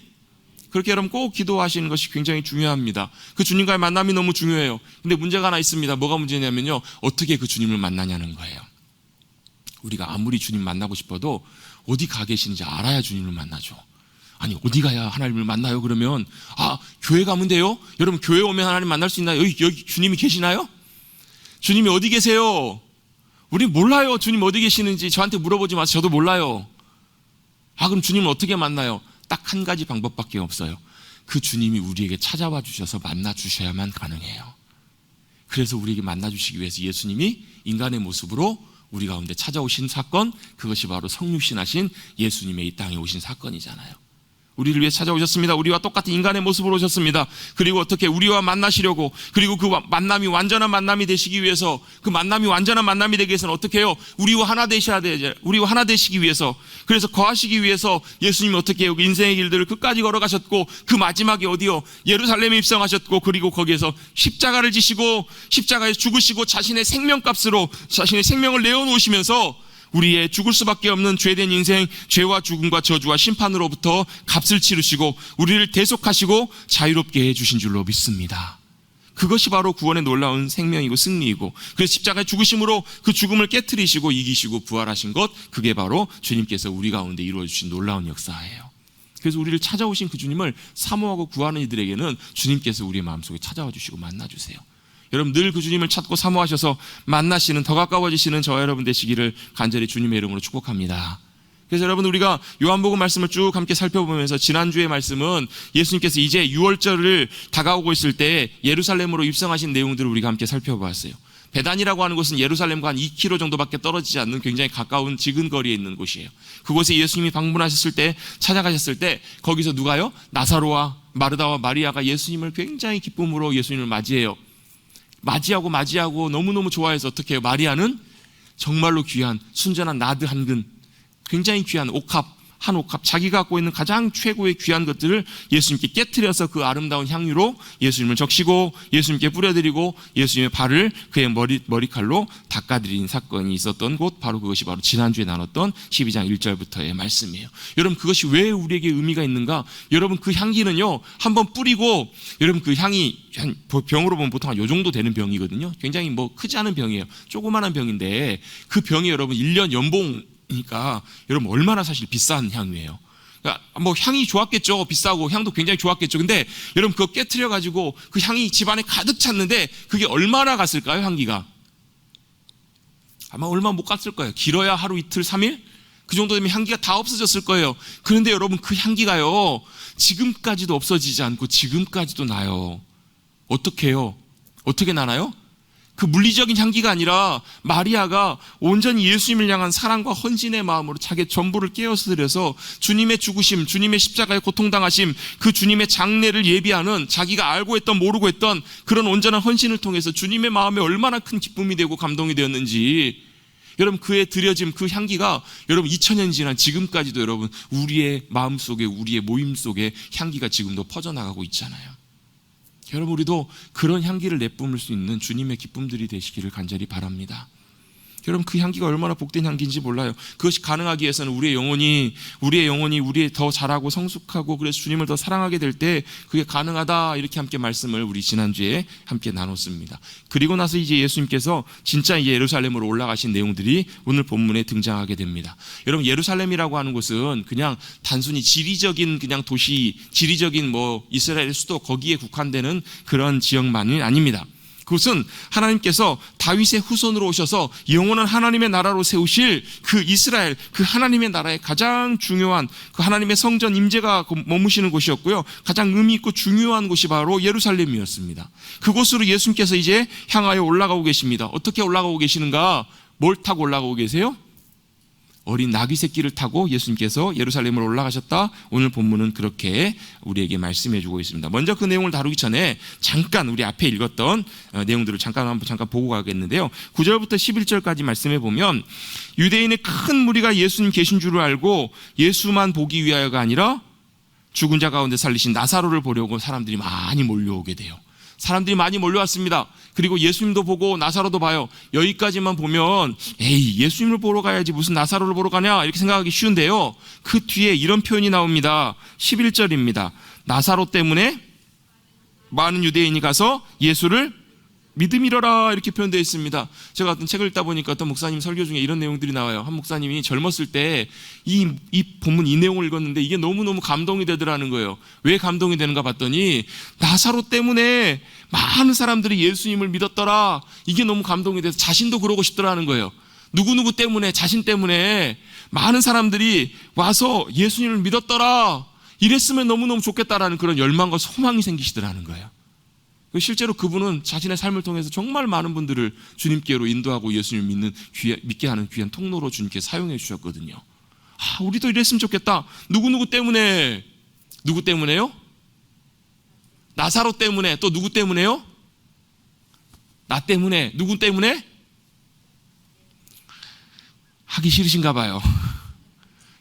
그렇게 여러분 꼭 기도하시는 것이 굉장히 중요합니다. 그 주님과의 만남이 너무 중요해요. 근데 문제가 하나 있습니다. 뭐가 문제냐면요 어떻게 그 주님을 만나냐는 거예요. 우리가 아무리 주님 만나고 싶어도 어디 가 계시는지 알아야 주님을 만나죠. 아니 어디 가야 하나님을 만나요? 그러면 교회 가면 돼요? 여러분 교회 오면 하나님 만날 수 있나요? 여기 주님이 계시나요? 주님이 어디 계세요? 우리 몰라요. 주님 어디 계시는지 저한테 물어보지 마세요. 저도 몰라요. 그럼 주님을 어떻게 만나요? 딱 한 가지 방법밖에 없어요. 그 주님이 우리에게 찾아와 주셔서 만나 주셔야만 가능해요. 그래서 우리에게 만나 주시기 위해서 예수님이 인간의 모습으로 우리 가운데 찾아오신 사건, 그것이 바로 성육신하신 예수님의 이 땅에 오신 사건이잖아요. 우리를 위해 찾아오셨습니다. 우리와 똑같은 인간의 모습으로 오셨습니다. 그리고 어떻게 우리와 만나시려고, 그리고 그 만남이 완전한 만남이 되시기 위해서, 그 만남이 완전한 만남이 되기 위해서는 어떻게 해요? 우리와 하나 되셔야 돼요. 우리와 하나 되시기 위해서, 그래서 거하시기 위해서 예수님이 어떻게 해요? 인생의 길들을 끝까지 걸어가셨고, 그 마지막에 어디요? 예루살렘에 입성하셨고, 그리고 거기에서 십자가를 지시고 십자가에서 죽으시고 자신의 생명값으로 자신의 생명을 내어놓으시면서 우리의 죽을 수밖에 없는 죄된 인생, 죄와 죽음과 저주와 심판으로부터 값을 치르시고 우리를 대속하시고 자유롭게 해주신 줄로 믿습니다. 그것이 바로 구원의 놀라운 생명이고 승리이고, 그래서 십자가의 죽으심으로 그 죽음을 깨트리시고 이기시고 부활하신 것, 그게 바로 주님께서 우리 가운데 이루어주신 놀라운 역사예요. 그래서 우리를 찾아오신 그 주님을 사모하고 구하는 이들에게는 주님께서 우리의 마음속에 찾아와 주시고 만나주세요. 여러분 늘 그 주님을 찾고 사모하셔서 만나시는, 더 가까워지시는 저와 여러분 되시기를 간절히 주님의 이름으로 축복합니다. 그래서 여러분 우리가 요한복음 말씀을 쭉 함께 살펴보면서 지난주의 말씀은 예수님께서 이제 6월절을 다가오고 있을 때 예루살렘으로 입성하신 내용들을 우리가 함께 살펴보았어요. 베단이라고 하는 곳은 예루살렘과 한 2km 정도밖에 떨어지지 않는 굉장히 가까운 지근거리에 있는 곳이에요. 그곳에 예수님이 방문하셨을 때, 찾아가셨을 때 거기서 누가요? 나사로와 마르다와 마리아가 예수님을 굉장히 기쁨으로 예수님을 맞이하고 너무너무 좋아해서 어떻게 해요? 마리아는 정말로 귀한 순전한 나드 한 근, 굉장히 귀한 옥합 한 옥합, 자기가 갖고 있는 가장 최고의 귀한 것들을 예수님께 깨트려서 그 아름다운 향유로 예수님을 적시고 예수님께 뿌려드리고 예수님의 발을 그의 머리칼로 닦아드린 사건이 있었던 곳, 바로 그것이 바로 지난주에 나눴던 12장 1절부터의 말씀이에요. 여러분, 그것이 왜 우리에게 의미가 있는가? 여러분, 그 향기는요, 한번 뿌리고, 여러분, 그 향이 병으로 보면 보통 한 요 정도 되는 병이거든요. 굉장히 뭐 크지 않은 병이에요. 조그마한 병인데 그 병이 여러분 1년 연봉이니까 여러분 얼마나 사실 비싼 향이에요. 그러니까 뭐 향이 좋았겠죠. 비싸고 향도 굉장히 좋았겠죠. 근데 여러분 그거 깨트려 가지고 그 향이 집안에 가득 찼는데 그게 얼마나 갔을까요? 향기가 아마 얼마 못 갔을 거예요. 길어야 하루 이틀 3일? 그 정도 되면 향기가 다 없어졌을 거예요. 그런데 여러분 그 향기가요, 지금까지도 없어지지 않고 지금까지도 나요. 어떻게 해요? 어떻게 나나요? 그 물리적인 향기가 아니라 마리아가 온전히 예수님을 향한 사랑과 헌신의 마음으로 자기의 전부를 깨어서 드려서 주님의 죽으심, 주님의 십자가의 고통당하심, 그 주님의 장례를 예비하는, 자기가 알고 했던 모르고 했던 그런 온전한 헌신을 통해서 주님의 마음에 얼마나 큰 기쁨이 되고 감동이 되었는지, 여러분 그의 드려짐, 그 향기가 여러분 2000년 지난 지금까지도 여러분 우리의 마음속에, 우리의 모임 속에 향기가 지금도 퍼져나가고 있잖아요. 여러분, 우리도 그런 향기를 내뿜을 수 있는 주님의 기쁨들이 되시기를 간절히 바랍니다. 여러분, 그 향기가 얼마나 복된 향기인지 몰라요. 그것이 가능하기 위해서는 우리의 영혼이 우리의 더 자라고 성숙하고, 그래서 주님을 더 사랑하게 될 때 그게 가능하다, 이렇게 함께 말씀을 우리 지난주에 함께 나눴습니다. 그리고 나서 이제 예수님께서 진짜 이제 예루살렘으로 올라가신 내용들이 오늘 본문에 등장하게 됩니다. 여러분, 예루살렘이라고 하는 곳은 그냥 단순히 지리적인 그냥 도시, 지리적인 뭐 이스라엘의 수도, 거기에 국한되는 그런 지역만이 아닙니다. 그것은 하나님께서 다윗의 후손으로 오셔서 영원한 하나님의 나라로 세우실 그 이스라엘, 그 하나님의 나라의 가장 중요한 그 하나님의 성전 임재가 머무시는 곳이었고요, 가장 의미 있고 중요한 곳이 바로 예루살렘이었습니다. 그곳으로 예수님께서 이제 향하여 올라가고 계십니다. 어떻게 올라가고 계시는가? 뭘 타고 올라가고 계세요? 어린 나귀 새끼를 타고 예수님께서 예루살렘으로 올라가셨다. 오늘 본문은 그렇게 우리에게 말씀해 주고 있습니다. 먼저 그 내용을 다루기 전에 잠깐 우리 앞에 읽었던 내용들을 잠깐 보고 가겠는데요. 9절부터 11절까지 말씀해 보면, 유대인의 큰 무리가 예수님 계신 줄을 알고 예수만 보기 위하여가 아니라 죽은 자 가운데 살리신 나사로를 보려고 사람들이 많이 몰려오게 돼요. 사람들이 많이 몰려왔습니다. 그리고 예수님도 보고 나사로도 봐요. 여기까지만 보면 에이, 예수님을 보러 가야지 무슨 나사로를 보러 가냐, 이렇게 생각하기 쉬운데요, 그 뒤에 이런 표현이 나옵니다. 11절입니다. 나사로 때문에 많은 유대인이 가서 예수를 믿음이러라, 이렇게 표현되어 있습니다. 제가 어떤 책을 읽다 보니까 어떤 목사님 설교 중에 이런 내용들이 나와요. 한 목사님이 젊었을 때 이 본문 이 내용을 읽었는데 이게 너무너무 감동이 되더라는 거예요. 왜 감동이 되는가 봤더니 나사로 때문에 많은 사람들이 예수님을 믿었더라, 이게 너무 감동이 돼서 자신도 그러고 싶더라는 거예요. 누구누구 때문에, 자신 때문에 많은 사람들이 와서 예수님을 믿었더라, 이랬으면 너무너무 좋겠다라는 그런 열망과 소망이 생기시더라는 거예요. 실제로 그분은 자신의 삶을 통해서 정말 많은 분들을 주님께로 인도하고 예수님을 믿게 하는 귀한 통로로 주님께 사용해 주셨거든요. 우리도 이랬으면 좋겠다. 누구누구 때문에. 누구 때문에요? 나사로 때문에. 또 누구 때문에요? 나 때문에. 누구 때문에? 하기 싫으신가 봐요.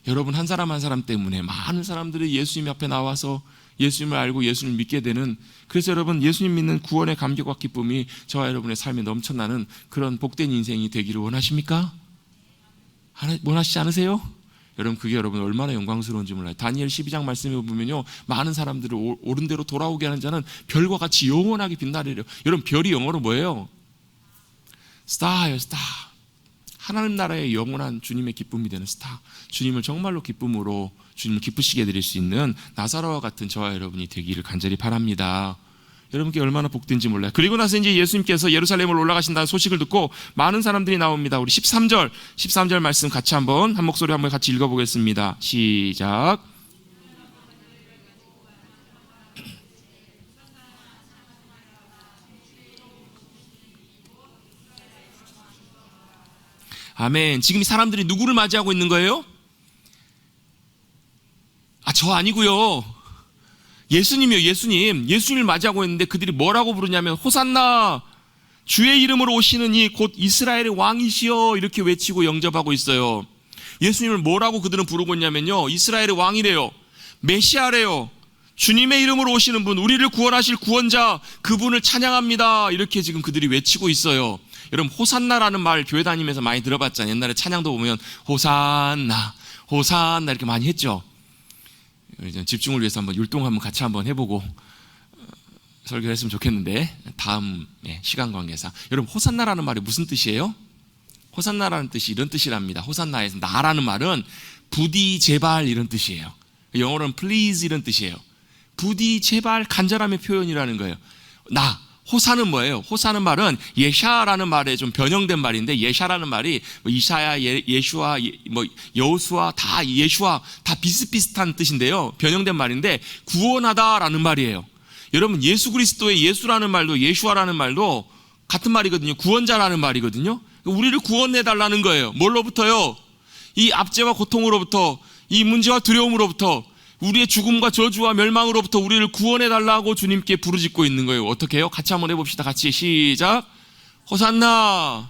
여러분, 한 사람 한 사람 때문에 많은 사람들이 예수님 앞에 나와서 예수님을 알고 예수님을 믿게 되는, 그래서 여러분 예수님 믿는 구원의 감격과 기쁨이 저와 여러분의 삶에 넘쳐나는 그런 복된 인생이 되기를 원하십니까? 원하시지 않으세요? 여러분, 그게 여러분 얼마나 영광스러운지 몰라요. 다니엘 12장 말씀에 보면요, 많은 사람들을 옳은 대로 돌아오게 하는 자는 별과 같이 영원하게 빛나리래요. 여러분, 별이 영어로 뭐예요? 스타예요, 스타. 하나님 나라의 영원한 주님의 기쁨이 되는 스타, 주님을 정말로 기쁨으로 주님을 기쁘시게 해드릴 수 있는 나사로와 같은 저와 여러분이 되기를 간절히 바랍니다. 여러분께 얼마나 복된지 몰라요. 그리고 나서 이제 예수님께서 예루살렘으로 올라가신다는 소식을 듣고 많은 사람들이 나옵니다. 우리 13절 말씀 같이 한 목소리 한번 같이 읽어보겠습니다. 시작. 아멘. 지금 이 사람들이 누구를 맞이하고 있는 거예요? 저 아니고요. 예수님이요, 예수님. 예수님을 맞이하고 있는데 그들이 뭐라고 부르냐면 호산나, 주의 이름으로 오시는 이 곧 이스라엘의 왕이시여, 이렇게 외치고 영접하고 있어요. 예수님을 뭐라고 그들은 부르고 있냐면요, 이스라엘의 왕이래요, 메시아래요, 주님의 이름으로 오시는 분, 우리를 구원하실 구원자, 그분을 찬양합니다. 이렇게 지금 그들이 외치고 있어요. 여러분, 호산나라는 말 교회 다니면서 많이 들어봤잖아요. 옛날에 찬양도 보면 호산나 호산나 이렇게 많이 했죠. 집중을 위해서 한번 율동 한번 같이 한번 해보고 설교를 했으면 좋겠는데, 다음 시간 관계상. 여러분, 호산나라는 말이 무슨 뜻이에요? 호산나라는 뜻이 이런 뜻이랍니다. 호산나에서 나라는 말은 부디 제발 이런 뜻이에요. 영어로는 please 이런 뜻이에요. 부디 제발 간절함의 표현이라는 거예요. 호사는 뭐예요? 호사는 말은 예샤라는 말에 좀 변형된 말인데, 예샤라는 말이 이사야, 예슈아, 여호수아, 다 예슈아 다 비슷비슷한 뜻인데요, 변형된 말인데 구원하다라는 말이에요. 여러분, 예수 그리스도의 예수라는 말도 예슈아라는 말도 같은 말이거든요. 구원자라는 말이거든요. 우리를 구원해달라는 거예요. 뭘로부터요? 이 압제와 고통으로부터, 이 문제와 두려움으로부터, 우리의 죽음과 저주와 멸망으로부터 우리를 구원해달라고 주님께 부르짖고 있는 거예요. 어떻게 해요? 같이 한번 해봅시다. 같이 시작. 호산나,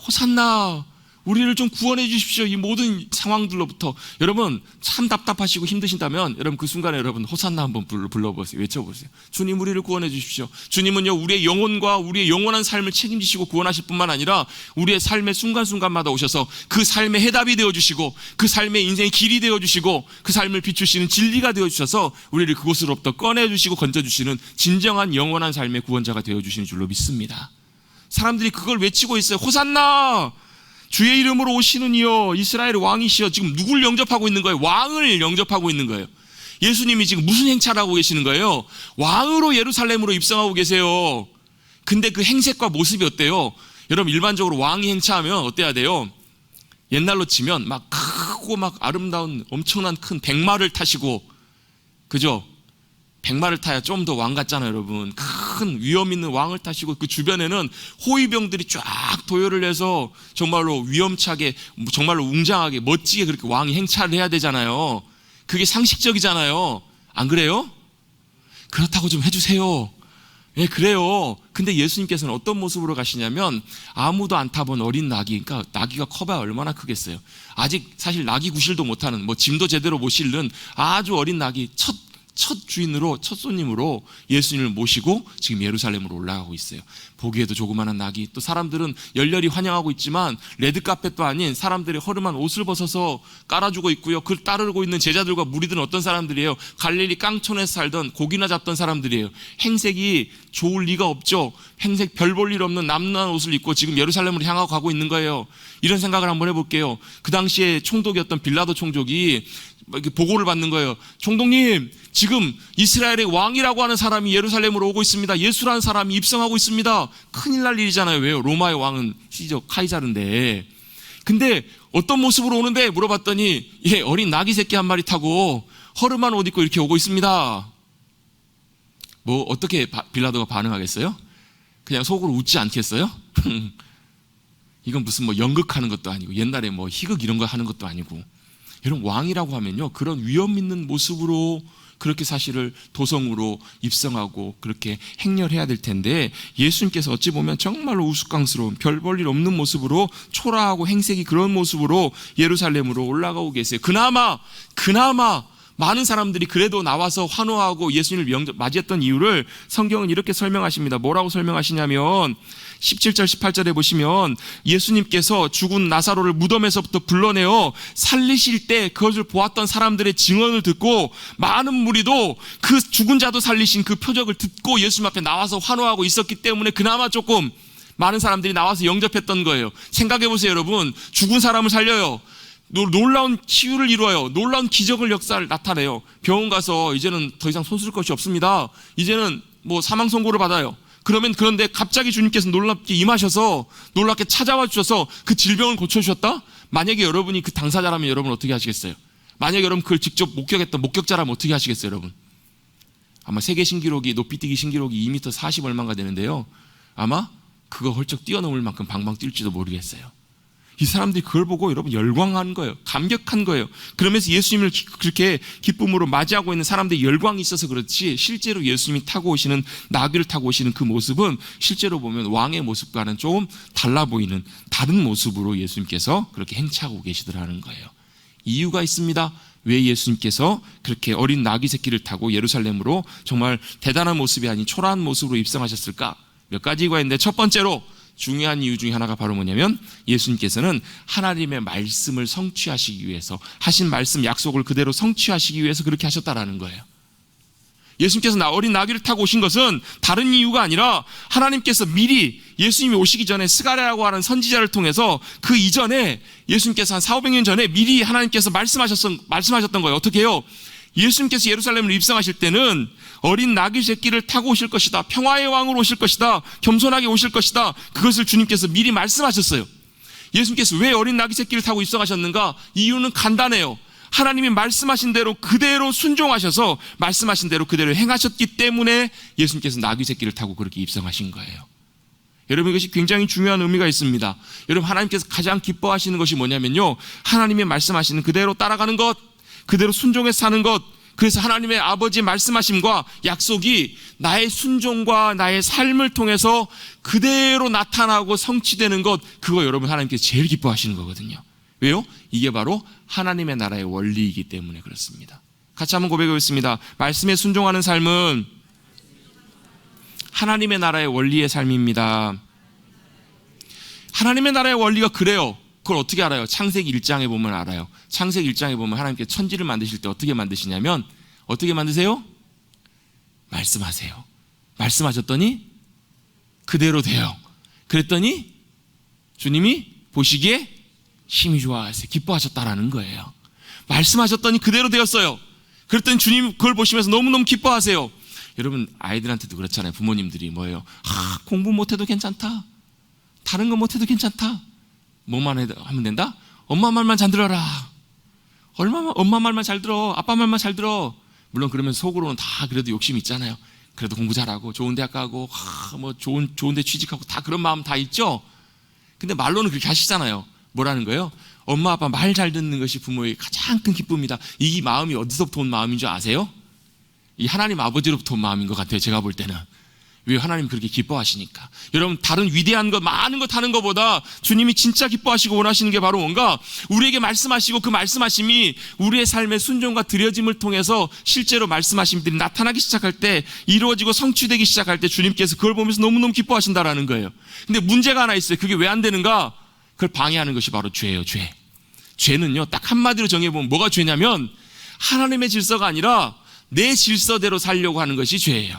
호산나, 우리를 좀 구원해 주십시오. 이 모든 상황들로부터. 여러분, 참 답답하시고 힘드신다면 여러분 그 순간에 여러분 호산나 한번 불러보세요. 외쳐보세요. 주님, 우리를 구원해 주십시오. 주님은요, 우리의 영혼과 우리의 영원한 삶을 책임지시고 구원하실 뿐만 아니라 우리의 삶의 순간순간마다 오셔서 그 삶의 해답이 되어주시고, 그 삶의 인생의 길이 되어주시고, 그 삶을 비추시는 진리가 되어주셔서 우리를 그곳으로부터 꺼내주시고 건져주시는 진정한 영원한 삶의 구원자가 되어주시는 줄로 믿습니다. 사람들이 그걸 외치고 있어요. 호산나, 주의 이름으로 오시는 이여, 이스라엘의 왕이시여. 지금 누굴 영접하고 있는 거예요? 왕을 영접하고 있는 거예요. 예수님이 지금 무슨 행차를 하고 계시는 거예요? 왕으로 예루살렘으로 입성하고 계세요. 근데 그 행색과 모습이 어때요? 여러분, 일반적으로 왕이 행차하면 어때야 돼요? 옛날로 치면 막 크고 막 아름다운 엄청난 큰 백마를 타시고, 그죠? 백마를 타야 좀 더 왕 같잖아요, 여러분. 큰 위험 있는 왕을 타시고, 그 주변에는 호위병들이 쫙 도열을 해서 정말로 위험차게, 정말로 웅장하게 멋지게 그렇게 왕이 행차를 해야 되잖아요. 그게 상식적이잖아요. 안 그래요? 그렇다고 좀 해주세요. 예, 그래요. 근데 예수님께서는 어떤 모습으로 가시냐면, 아무도 안 타본 어린 나귀, 그러니까 나귀가 커봐야 얼마나 크겠어요. 아직 사실 나귀 구실도 못하는, 짐도 제대로 못 실는 아주 어린 나귀, 첫 주인으로, 첫 손님으로 예수님을 모시고 지금 예루살렘으로 올라가고 있어요. 보기에도 조그마한 나귀, 또 사람들은 열렬히 환영하고 있지만 레드카펫도 아닌 사람들이 허름한 옷을 벗어서 깔아주고 있고요. 그를 따르고 있는 제자들과 무리들은 어떤 사람들이에요? 갈릴리 깡촌에서 살던 고기나 잡던 사람들이에요. 행색이 좋을 리가 없죠. 행색 별 볼 일 없는 남루한 옷을 입고 지금 예루살렘으로 향하고 가고 있는 거예요. 이런 생각을 한번 해볼게요. 그 당시에 총독이었던 빌라도 총독이 이렇게 보고를 받는 거예요. 총독님, 지금 이스라엘의 왕이라고 하는 사람이 예루살렘으로 오고 있습니다. 예수라는 사람이 입성하고 있습니다. 큰일 날 일이잖아요. 왜요? 로마의 왕은 시저 카이사르인데. 근데 어떤 모습으로 오는데 물어봤더니, 어린 나귀 새끼 한 마리 타고 허름한 옷 입고 이렇게 오고 있습니다. 어떻게 빌라도가 반응하겠어요? 그냥 속으로 웃지 않겠어요? 이건 무슨 연극하는 것도 아니고, 옛날에 희극 이런 거 하는 것도 아니고. 여러분, 왕이라고 하면요, 그런 위험 있는 모습으로 그렇게 사실을 도성으로 입성하고 그렇게 행렬해야 될 텐데, 예수님께서 어찌 보면 정말로 우스꽝스러운 별 볼 일 없는 모습으로, 초라하고 행색이 그런 모습으로 예루살렘으로 올라가고 계세요. 그나마 많은 사람들이 그래도 나와서 환호하고 예수님을 맞이했던 이유를 성경은 이렇게 설명하십니다. 뭐라고 설명하시냐면 17절 18절에 보시면, 예수님께서 죽은 나사로를 무덤에서부터 불러내어 살리실 때 그것을 보았던 사람들의 증언을 듣고, 많은 무리도 그 죽은 자도 살리신 그 표적을 듣고 예수님 앞에 나와서 환호하고 있었기 때문에 그나마 조금 많은 사람들이 나와서 영접했던 거예요. 생각해 보세요, 여러분. 죽은 사람을 살려요. 놀라운 치유를 이루어요. 놀라운 기적을, 역사를 나타내요. 병원 가서 이제는 더 이상 손 쓸 것이 없습니다. 이제는 사망 선고를 받아요. 그런데 갑자기 주님께서 놀랍게 임하셔서, 놀랍게 찾아와 주셔서 그 질병을 고쳐주셨다? 만약에 여러분이 그 당사자라면 여러분 어떻게 하시겠어요? 만약에 여러분 그걸 직접 목격했던 목격자라면 어떻게 하시겠어요, 여러분? 아마 세계 신기록이, 높이뛰기 신기록이 2m 40 얼마가 되는데요, 아마 그거 헐쩍 뛰어넘을 만큼 방방 뛸지도 모르겠어요. 이 사람들이 그걸 보고 여러분 열광한 거예요. 감격한 거예요. 그러면서 예수님을 그렇게 기쁨으로 맞이하고 있는 사람들이 열광이 있어서 그렇지, 실제로 예수님이 타고 오시는, 나귀를 타고 오시는 그 모습은 실제로 보면 왕의 모습과는 조금 달라 보이는 다른 모습으로 예수님께서 그렇게 행차하고 계시더라는 거예요. 이유가 있습니다. 왜 예수님께서 그렇게 어린 나귀 새끼를 타고 예루살렘으로 정말 대단한 모습이 아닌 초라한 모습으로 입성하셨을까? 몇 가지가 있는데, 첫 번째로 중요한 이유 중에 하나가 바로 뭐냐면, 예수님께서는 하나님의 말씀을 성취하시기 위해서, 하신 말씀 약속을 그대로 성취하시기 위해서 그렇게 하셨다라는 거예요. 예수님께서 어린 나귀를 타고 오신 것은 다른 이유가 아니라, 하나님께서 미리 예수님이 오시기 전에 스가랴라고 하는 선지자를 통해서 그 이전에 예수님께서 한 400~500년 전에 미리 하나님께서 말씀하셨던 거예요. 어떻게 해요? 예수님께서 예루살렘을 입성하실 때는 어린 나귀 새끼를 타고 오실 것이다, 평화의 왕으로 오실 것이다, 겸손하게 오실 것이다, 그것을 주님께서 미리 말씀하셨어요. 예수님께서 왜 어린 나귀 새끼를 타고 입성하셨는가? 이유는 간단해요. 하나님이 말씀하신 대로 그대로 순종하셔서 말씀하신 대로 그대로 행하셨기 때문에 예수님께서 나귀 새끼를 타고 그렇게 입성하신 거예요. 여러분, 이것이 굉장히 중요한 의미가 있습니다. 여러분, 하나님께서 가장 기뻐하시는 것이 뭐냐면요, 하나님이 말씀하시는 그대로 따라가는 것, 그대로 순종해서 사는 것. 그래서 하나님의 아버지의 말씀하심과 약속이 나의 순종과 나의 삶을 통해서 그대로 나타나고 성취되는 것, 그거 여러분 하나님께서 제일 기뻐하시는 거거든요. 왜요? 이게 바로 하나님의 나라의 원리이기 때문에 그렇습니다. 같이 한번 고백해 보겠습니다. 말씀에 순종하는 삶은 하나님의 나라의 원리의 삶입니다. 하나님의 나라의 원리가 그래요. 그걸 어떻게 알아요? 창세기 1장에 보면 알아요. 창세기 1장에 보면 하나님께서 천지를 만드실 때 어떻게 만드시냐면, 어떻게 만드세요? 말씀하세요. 말씀하셨더니 그대로 돼요. 그랬더니 주님이 보시기에 심히 좋아하세요. 기뻐하셨다라는 거예요. 말씀하셨더니 그대로 되었어요. 그랬더니 주님 그걸 보시면서 너무너무 기뻐하세요. 여러분, 아이들한테도 그렇잖아요. 부모님들이 뭐예요? 공부 못해도 괜찮다, 다른 거 못해도 괜찮다, 뭐만 하면 된다? 엄마 말만 잘 들어라. 엄마 말만 잘 들어, 아빠 말만 잘 들어. 물론 그러면 속으로는 다 그래도 욕심이 있잖아요. 그래도 공부 잘하고 좋은 대학 가고 뭐 좋은 데 취직하고 다 그런 마음 다 있죠. 근데 말로는 그렇게 하시잖아요. 뭐라는 거예요? 엄마 아빠 말 잘 듣는 것이 부모의 가장 큰 기쁨이다. 이 마음이 어디서부터 온 마음인 줄 아세요? 이 하나님 아버지로부터 온 마음인 것 같아요. 제가 볼 때는. 왜? 하나님 그렇게 기뻐하시니까. 여러분, 다른 위대한 것, 많은 것 하는 것보다 주님이 진짜 기뻐하시고 원하시는 게 바로 뭔가, 우리에게 말씀하시고 그 말씀하심이 우리의 삶의 순종과 드려짐을 통해서 실제로 말씀하심들이 나타나기 시작할 때, 이루어지고 성취되기 시작할 때 주님께서 그걸 보면서 너무너무 기뻐하신다라는 거예요. 근데 문제가 하나 있어요. 그게 왜 안 되는가? 그걸 방해하는 것이 바로 죄예요. 죄. 죄는요, 딱 한마디로 정해보면 뭐가 죄냐면, 하나님의 질서가 아니라 내 질서대로 살려고 하는 것이 죄예요.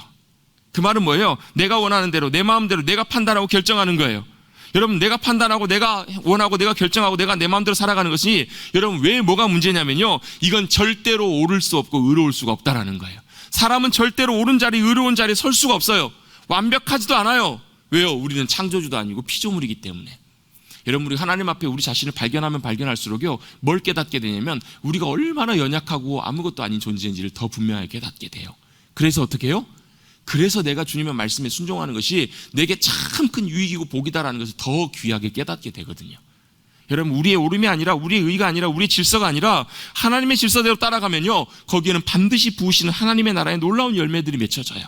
그 말은 뭐예요? 내가 원하는 대로, 내 마음대로 내가 판단하고 결정하는 거예요. 여러분, 내가 판단하고 내가 원하고 내가 결정하고 내가 내 마음대로 살아가는 것이, 여러분 왜 뭐가 문제냐면요, 이건 절대로 옳을 수 없고 의로울 수가 없다라는 거예요. 사람은 절대로 옳은 자리, 의로운 자리에 설 수가 없어요. 완벽하지도 않아요. 왜요? 우리는 창조주도 아니고 피조물이기 때문에. 여러분, 우리 하나님 앞에 우리 자신을 발견하면 발견할수록요, 뭘 깨닫게 되냐면 우리가 얼마나 연약하고 아무것도 아닌 존재인지를 더 분명하게 깨닫게 돼요. 그래서 어떻게 해요? 그래서 내가 주님의 말씀에 순종하는 것이 내게 참 큰 유익이고 복이다라는 것을 더 귀하게 깨닫게 되거든요. 여러분, 우리의 옳음이 아니라, 우리의 의가 아니라, 우리의 질서가 아니라 하나님의 질서대로 따라가면요, 거기에는 반드시 부으시는 하나님의 나라의 놀라운 열매들이 맺혀져요.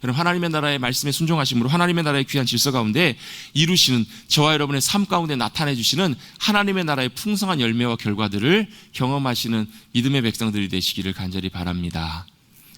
여러분, 하나님의 나라의 말씀에 순종하심으로 하나님의 나라의 귀한 질서 가운데 이루시는, 저와 여러분의 삶 가운데 나타내 주시는 하나님의 나라의 풍성한 열매와 결과들을 경험하시는 믿음의 백성들이 되시기를 간절히 바랍니다.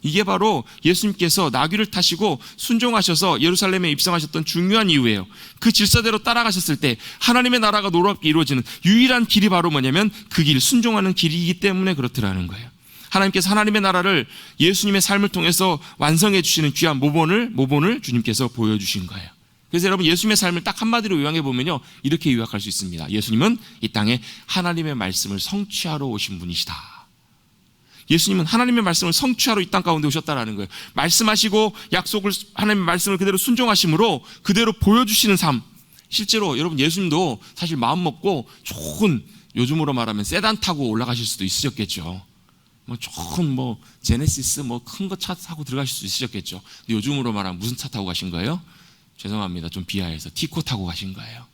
이게 바로 예수님께서 나귀를 타시고 순종하셔서 예루살렘에 입성하셨던 중요한 이유예요. 그 질서대로 따라가셨을 때 하나님의 나라가 놀랍게 이루어지는 유일한 길이 바로 뭐냐면, 그 길, 순종하는 길이기 때문에 그렇더라는 거예요. 하나님께서 하나님의 나라를 예수님의 삶을 통해서 완성해 주시는 귀한 모본을 주님께서 보여주신 거예요. 그래서 여러분, 예수님의 삶을 딱 한마디로 요약해 보면요, 이렇게 요약할 수 있습니다. 예수님은 이 땅에 하나님의 말씀을 성취하러 오신 분이시다. 예수님은 하나님의 말씀을 성취하러 이 땅 가운데 오셨다라는 거예요. 말씀하시고 약속을, 하나님의 말씀을 그대로 순종하심으로 그대로 보여주시는 삶. 실제로 여러분, 예수님도 사실 마음 먹고 좋은, 요즘으로 말하면 세단 타고 올라가실 수도 있으셨겠죠. 뭐 좋은 제네시스 큰 거 차 타고 들어가실 수 있으셨겠죠. 근데 요즘으로 말하면 무슨 차 타고 가신 거예요? 죄송합니다. 좀 비하해서 티코 타고 가신 거예요.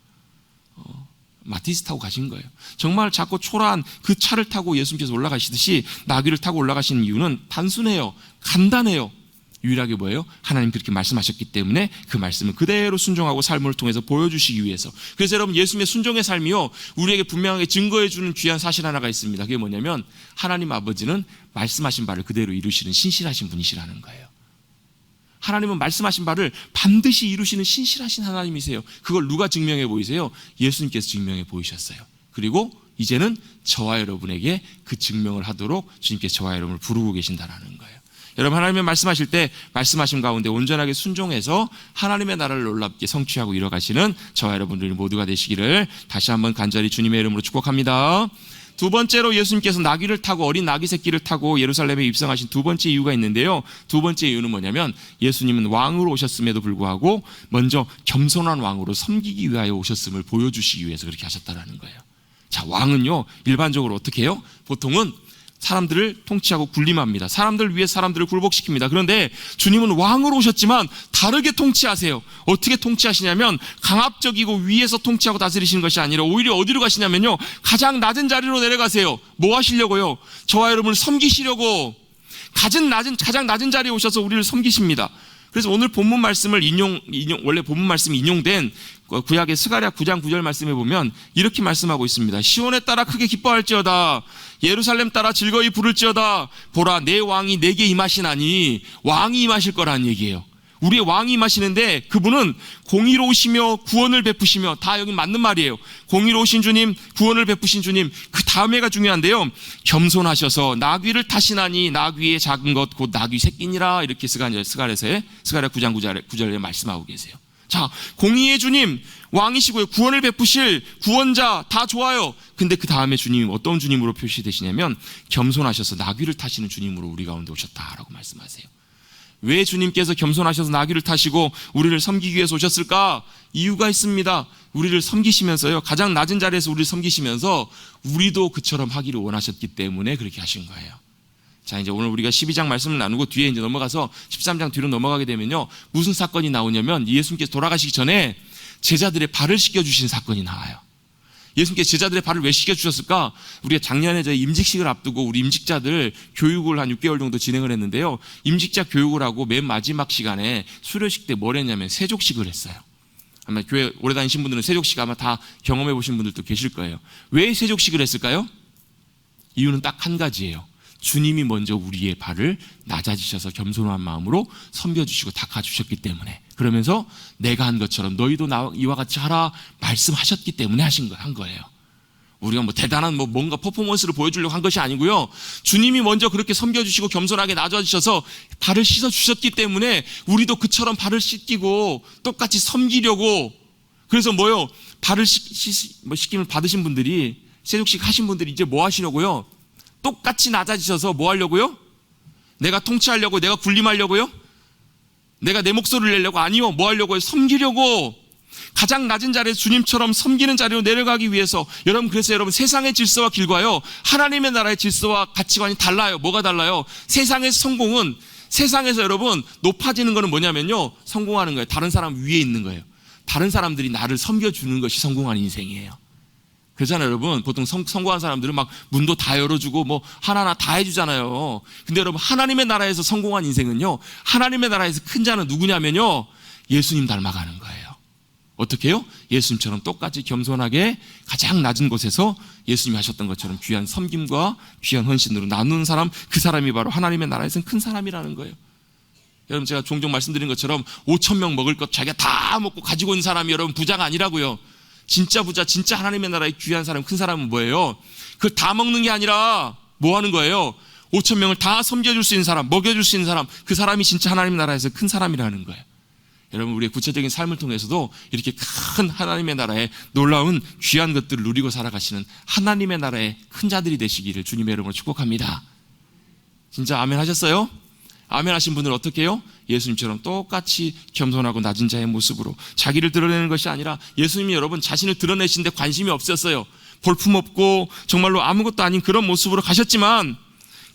마티즈 타고 가신 거예요. 정말 작고 초라한 그 차를 타고 예수님께서 올라가시듯이 나귀를 타고 올라가시는 이유는 단순해요. 간단해요. 유일하게 뭐예요? 하나님 그렇게 말씀하셨기 때문에 그 말씀을 그대로 순종하고 삶을 통해서 보여주시기 위해서. 그래서 여러분, 예수님의 순종의 삶이요, 우리에게 분명하게 증거해주는 귀한 사실 하나가 있습니다. 그게 뭐냐면 하나님 아버지는 말씀하신 바를 그대로 이루시는 신실하신 분이시라는 거예요. 하나님은 말씀하신 바를 반드시 이루시는 신실하신 하나님이세요. 그걸 누가 증명해 보이세요? 예수님께서 증명해 보이셨어요. 그리고 이제는 저와 여러분에게 그 증명을 하도록 주님께서 저와 여러분을 부르고 계신다라는 거예요. 여러분, 하나님의 말씀하실 때 말씀하신 가운데 온전하게 순종해서 하나님의 나라를 놀랍게 성취하고 이뤄가시는 저와 여러분들이 모두가 되시기를 다시 한번 간절히 주님의 이름으로 축복합니다. 두 번째로 예수님께서 나귀를 타고, 어린 나귀 새끼를 타고 예루살렘에 입성하신 두 번째 이유가 있는데요. 두 번째 이유는 뭐냐면 예수님은 왕으로 오셨음에도 불구하고 먼저 겸손한 왕으로 섬기기 위하여 오셨음을 보여주시기 위해서 그렇게 하셨다라는 거예요. 자, 왕은요 일반적으로 어떻게 해요? 보통은 사람들을 통치하고 군림합니다. 사람들을 위해 사람들을 굴복시킵니다. 그런데 주님은 왕으로 오셨지만 다르게 통치하세요. 어떻게 통치하시냐면 강압적이고 위에서 통치하고 다스리시는 것이 아니라 오히려 어디로 가시냐면요, 가장 낮은 자리로 내려가세요. 뭐 하시려고요? 저와 여러분을 섬기시려고 가장 낮은 자리에 오셔서 우리를 섬기십니다. 그래서 오늘 본문 말씀을 원래 본문 말씀이 인용된 구약의 스가랴 9장 9절 말씀에 보면 이렇게 말씀하고 있습니다. 시온에 따라 크게 기뻐할지어다, 예루살렘 따라 즐거이 부를지어다. 보라, 내 왕이 내게 임하시나니. 왕이 임하실 거라는 얘기예요. 우리의 왕이 임하시는데 그분은 공의로우시며 구원을 베푸시며, 다 여기 맞는 말이에요. 공의로우신 주님, 구원을 베푸신 주님. 그 다음에가 중요한데요, 겸손하셔서 나귀를 타시나니. 나귀의 작은 것 곧 나귀 새끼니라. 이렇게 스가랴 9장 9절에 말씀하고 계세요. 자, 공의의 주님, 왕이시고요, 구원을 베푸실 구원자, 다 좋아요. 근데 그 다음에 주님이 어떤 주님으로 표시되시냐면 겸손하셔서 나귀를 타시는 주님으로 우리 가운데 오셨다라고 말씀하세요. 왜 주님께서 겸손하셔서 나귀를 타시고 우리를 섬기기 위해서 오셨을까? 이유가 있습니다. 우리를 섬기시면서요, 가장 낮은 자리에서 우리를 섬기시면서 우리도 그처럼 하기를 원하셨기 때문에 그렇게 하신 거예요. 자, 이제 오늘 우리가 12장 말씀을 나누고 뒤에 이제 넘어가서 13장 뒤로 넘어가게 되면요, 무슨 사건이 나오냐면 예수님께서 돌아가시기 전에 제자들의 발을 씻겨주신 사건이 나와요. 예수님께서 제자들의 발을 왜 씻겨주셨을까? 우리가 작년에 저희 임직식을 앞두고 우리 임직자들 교육을 한 6개월 정도 진행을 했는데요, 임직자 교육을 하고 맨 마지막 시간에 수료식 때 뭘 했냐면 세족식을 했어요. 아마 교회 오래 다니신 분들은 세족식 아마 다 경험해 보신 분들도 계실 거예요. 왜 세족식을 했을까요? 이유는 딱 한 가지예요. 주님이 먼저 우리의 발을 낮아지셔서 겸손한 마음으로 섬겨주시고 닦아주셨기 때문에, 그러면서 내가 한 것처럼 너희도 이와 같이 하라 말씀하셨기 때문에 한 거예요. 우리가 뭐 대단한 뭔가 퍼포먼스를 보여주려고 한 것이 아니고요, 주님이 먼저 그렇게 섬겨주시고 겸손하게 낮아지셔서 발을 씻어주셨기 때문에 우리도 그처럼 발을 씻기고 똑같이 섬기려고. 그래서 발을 씻김을 받으신 분들이, 세족식 하신 분들이 이제 뭐 하시려고요? 똑같이 낮아지셔서 뭐 하려고요? 내가 통치하려고, 내가 군림하려고요? 내가 내 목소리를 내려고? 아니요. 뭐 하려고요? 섬기려고. 가장 낮은 자리에 주님처럼 섬기는 자리로 내려가기 위해서. 여러분, 그래서 여러분, 세상의 질서와 길과요, 하나님의 나라의 질서와 가치관이 달라요. 뭐가 달라요? 세상의 성공은, 세상에서 여러분 높아지는 거는 뭐냐면요, 성공하는 거예요. 다른 사람 위에 있는 거예요. 다른 사람들이 나를 섬겨주는 것이 성공하는 인생이에요. 그렇잖아요, 여러분. 보통 성공한 사람들은 막 문도 다 열어주고 하나하나 다 해주잖아요. 근데 여러분, 하나님의 나라에서 성공한 인생은요, 하나님의 나라에서 큰 자는 누구냐면요, 예수님 닮아가는 거예요. 어떻게 해요? 예수님처럼 똑같이 겸손하게 가장 낮은 곳에서 예수님이 하셨던 것처럼 귀한 섬김과 귀한 헌신으로 나누는 사람, 그 사람이 바로 하나님의 나라에서는 큰 사람이라는 거예요. 여러분, 제가 종종 말씀드린 것처럼 5,000명 먹을 것 자기가 다 먹고 가지고 있는 사람이 여러분 부자가 아니라고요. 진짜 부자, 진짜 하나님의 나라의 귀한 사람, 큰 사람은 뭐예요? 그걸 다 먹는 게 아니라 뭐 하는 거예요? 5,000명을 다 섬겨줄 수 있는 사람, 먹여줄 수 있는 사람, 그 사람이 진짜 하나님의 나라에서 큰 사람이라는 거예요. 여러분, 우리의 구체적인 삶을 통해서도 이렇게 큰 하나님의 나라의 놀라운 귀한 것들을 누리고 살아가시는 하나님의 나라의 큰 자들이 되시기를 주님의 이름으로 축복합니다. 진짜 아멘 하셨어요? 아멘 하신 분들은 어떻게 해요? 예수님처럼 똑같이 겸손하고 낮은 자의 모습으로 자기를 드러내는 것이 아니라, 예수님이 여러분 자신을 드러내시는데 관심이 없었어요. 볼품없고 정말로 아무것도 아닌 그런 모습으로 가셨지만,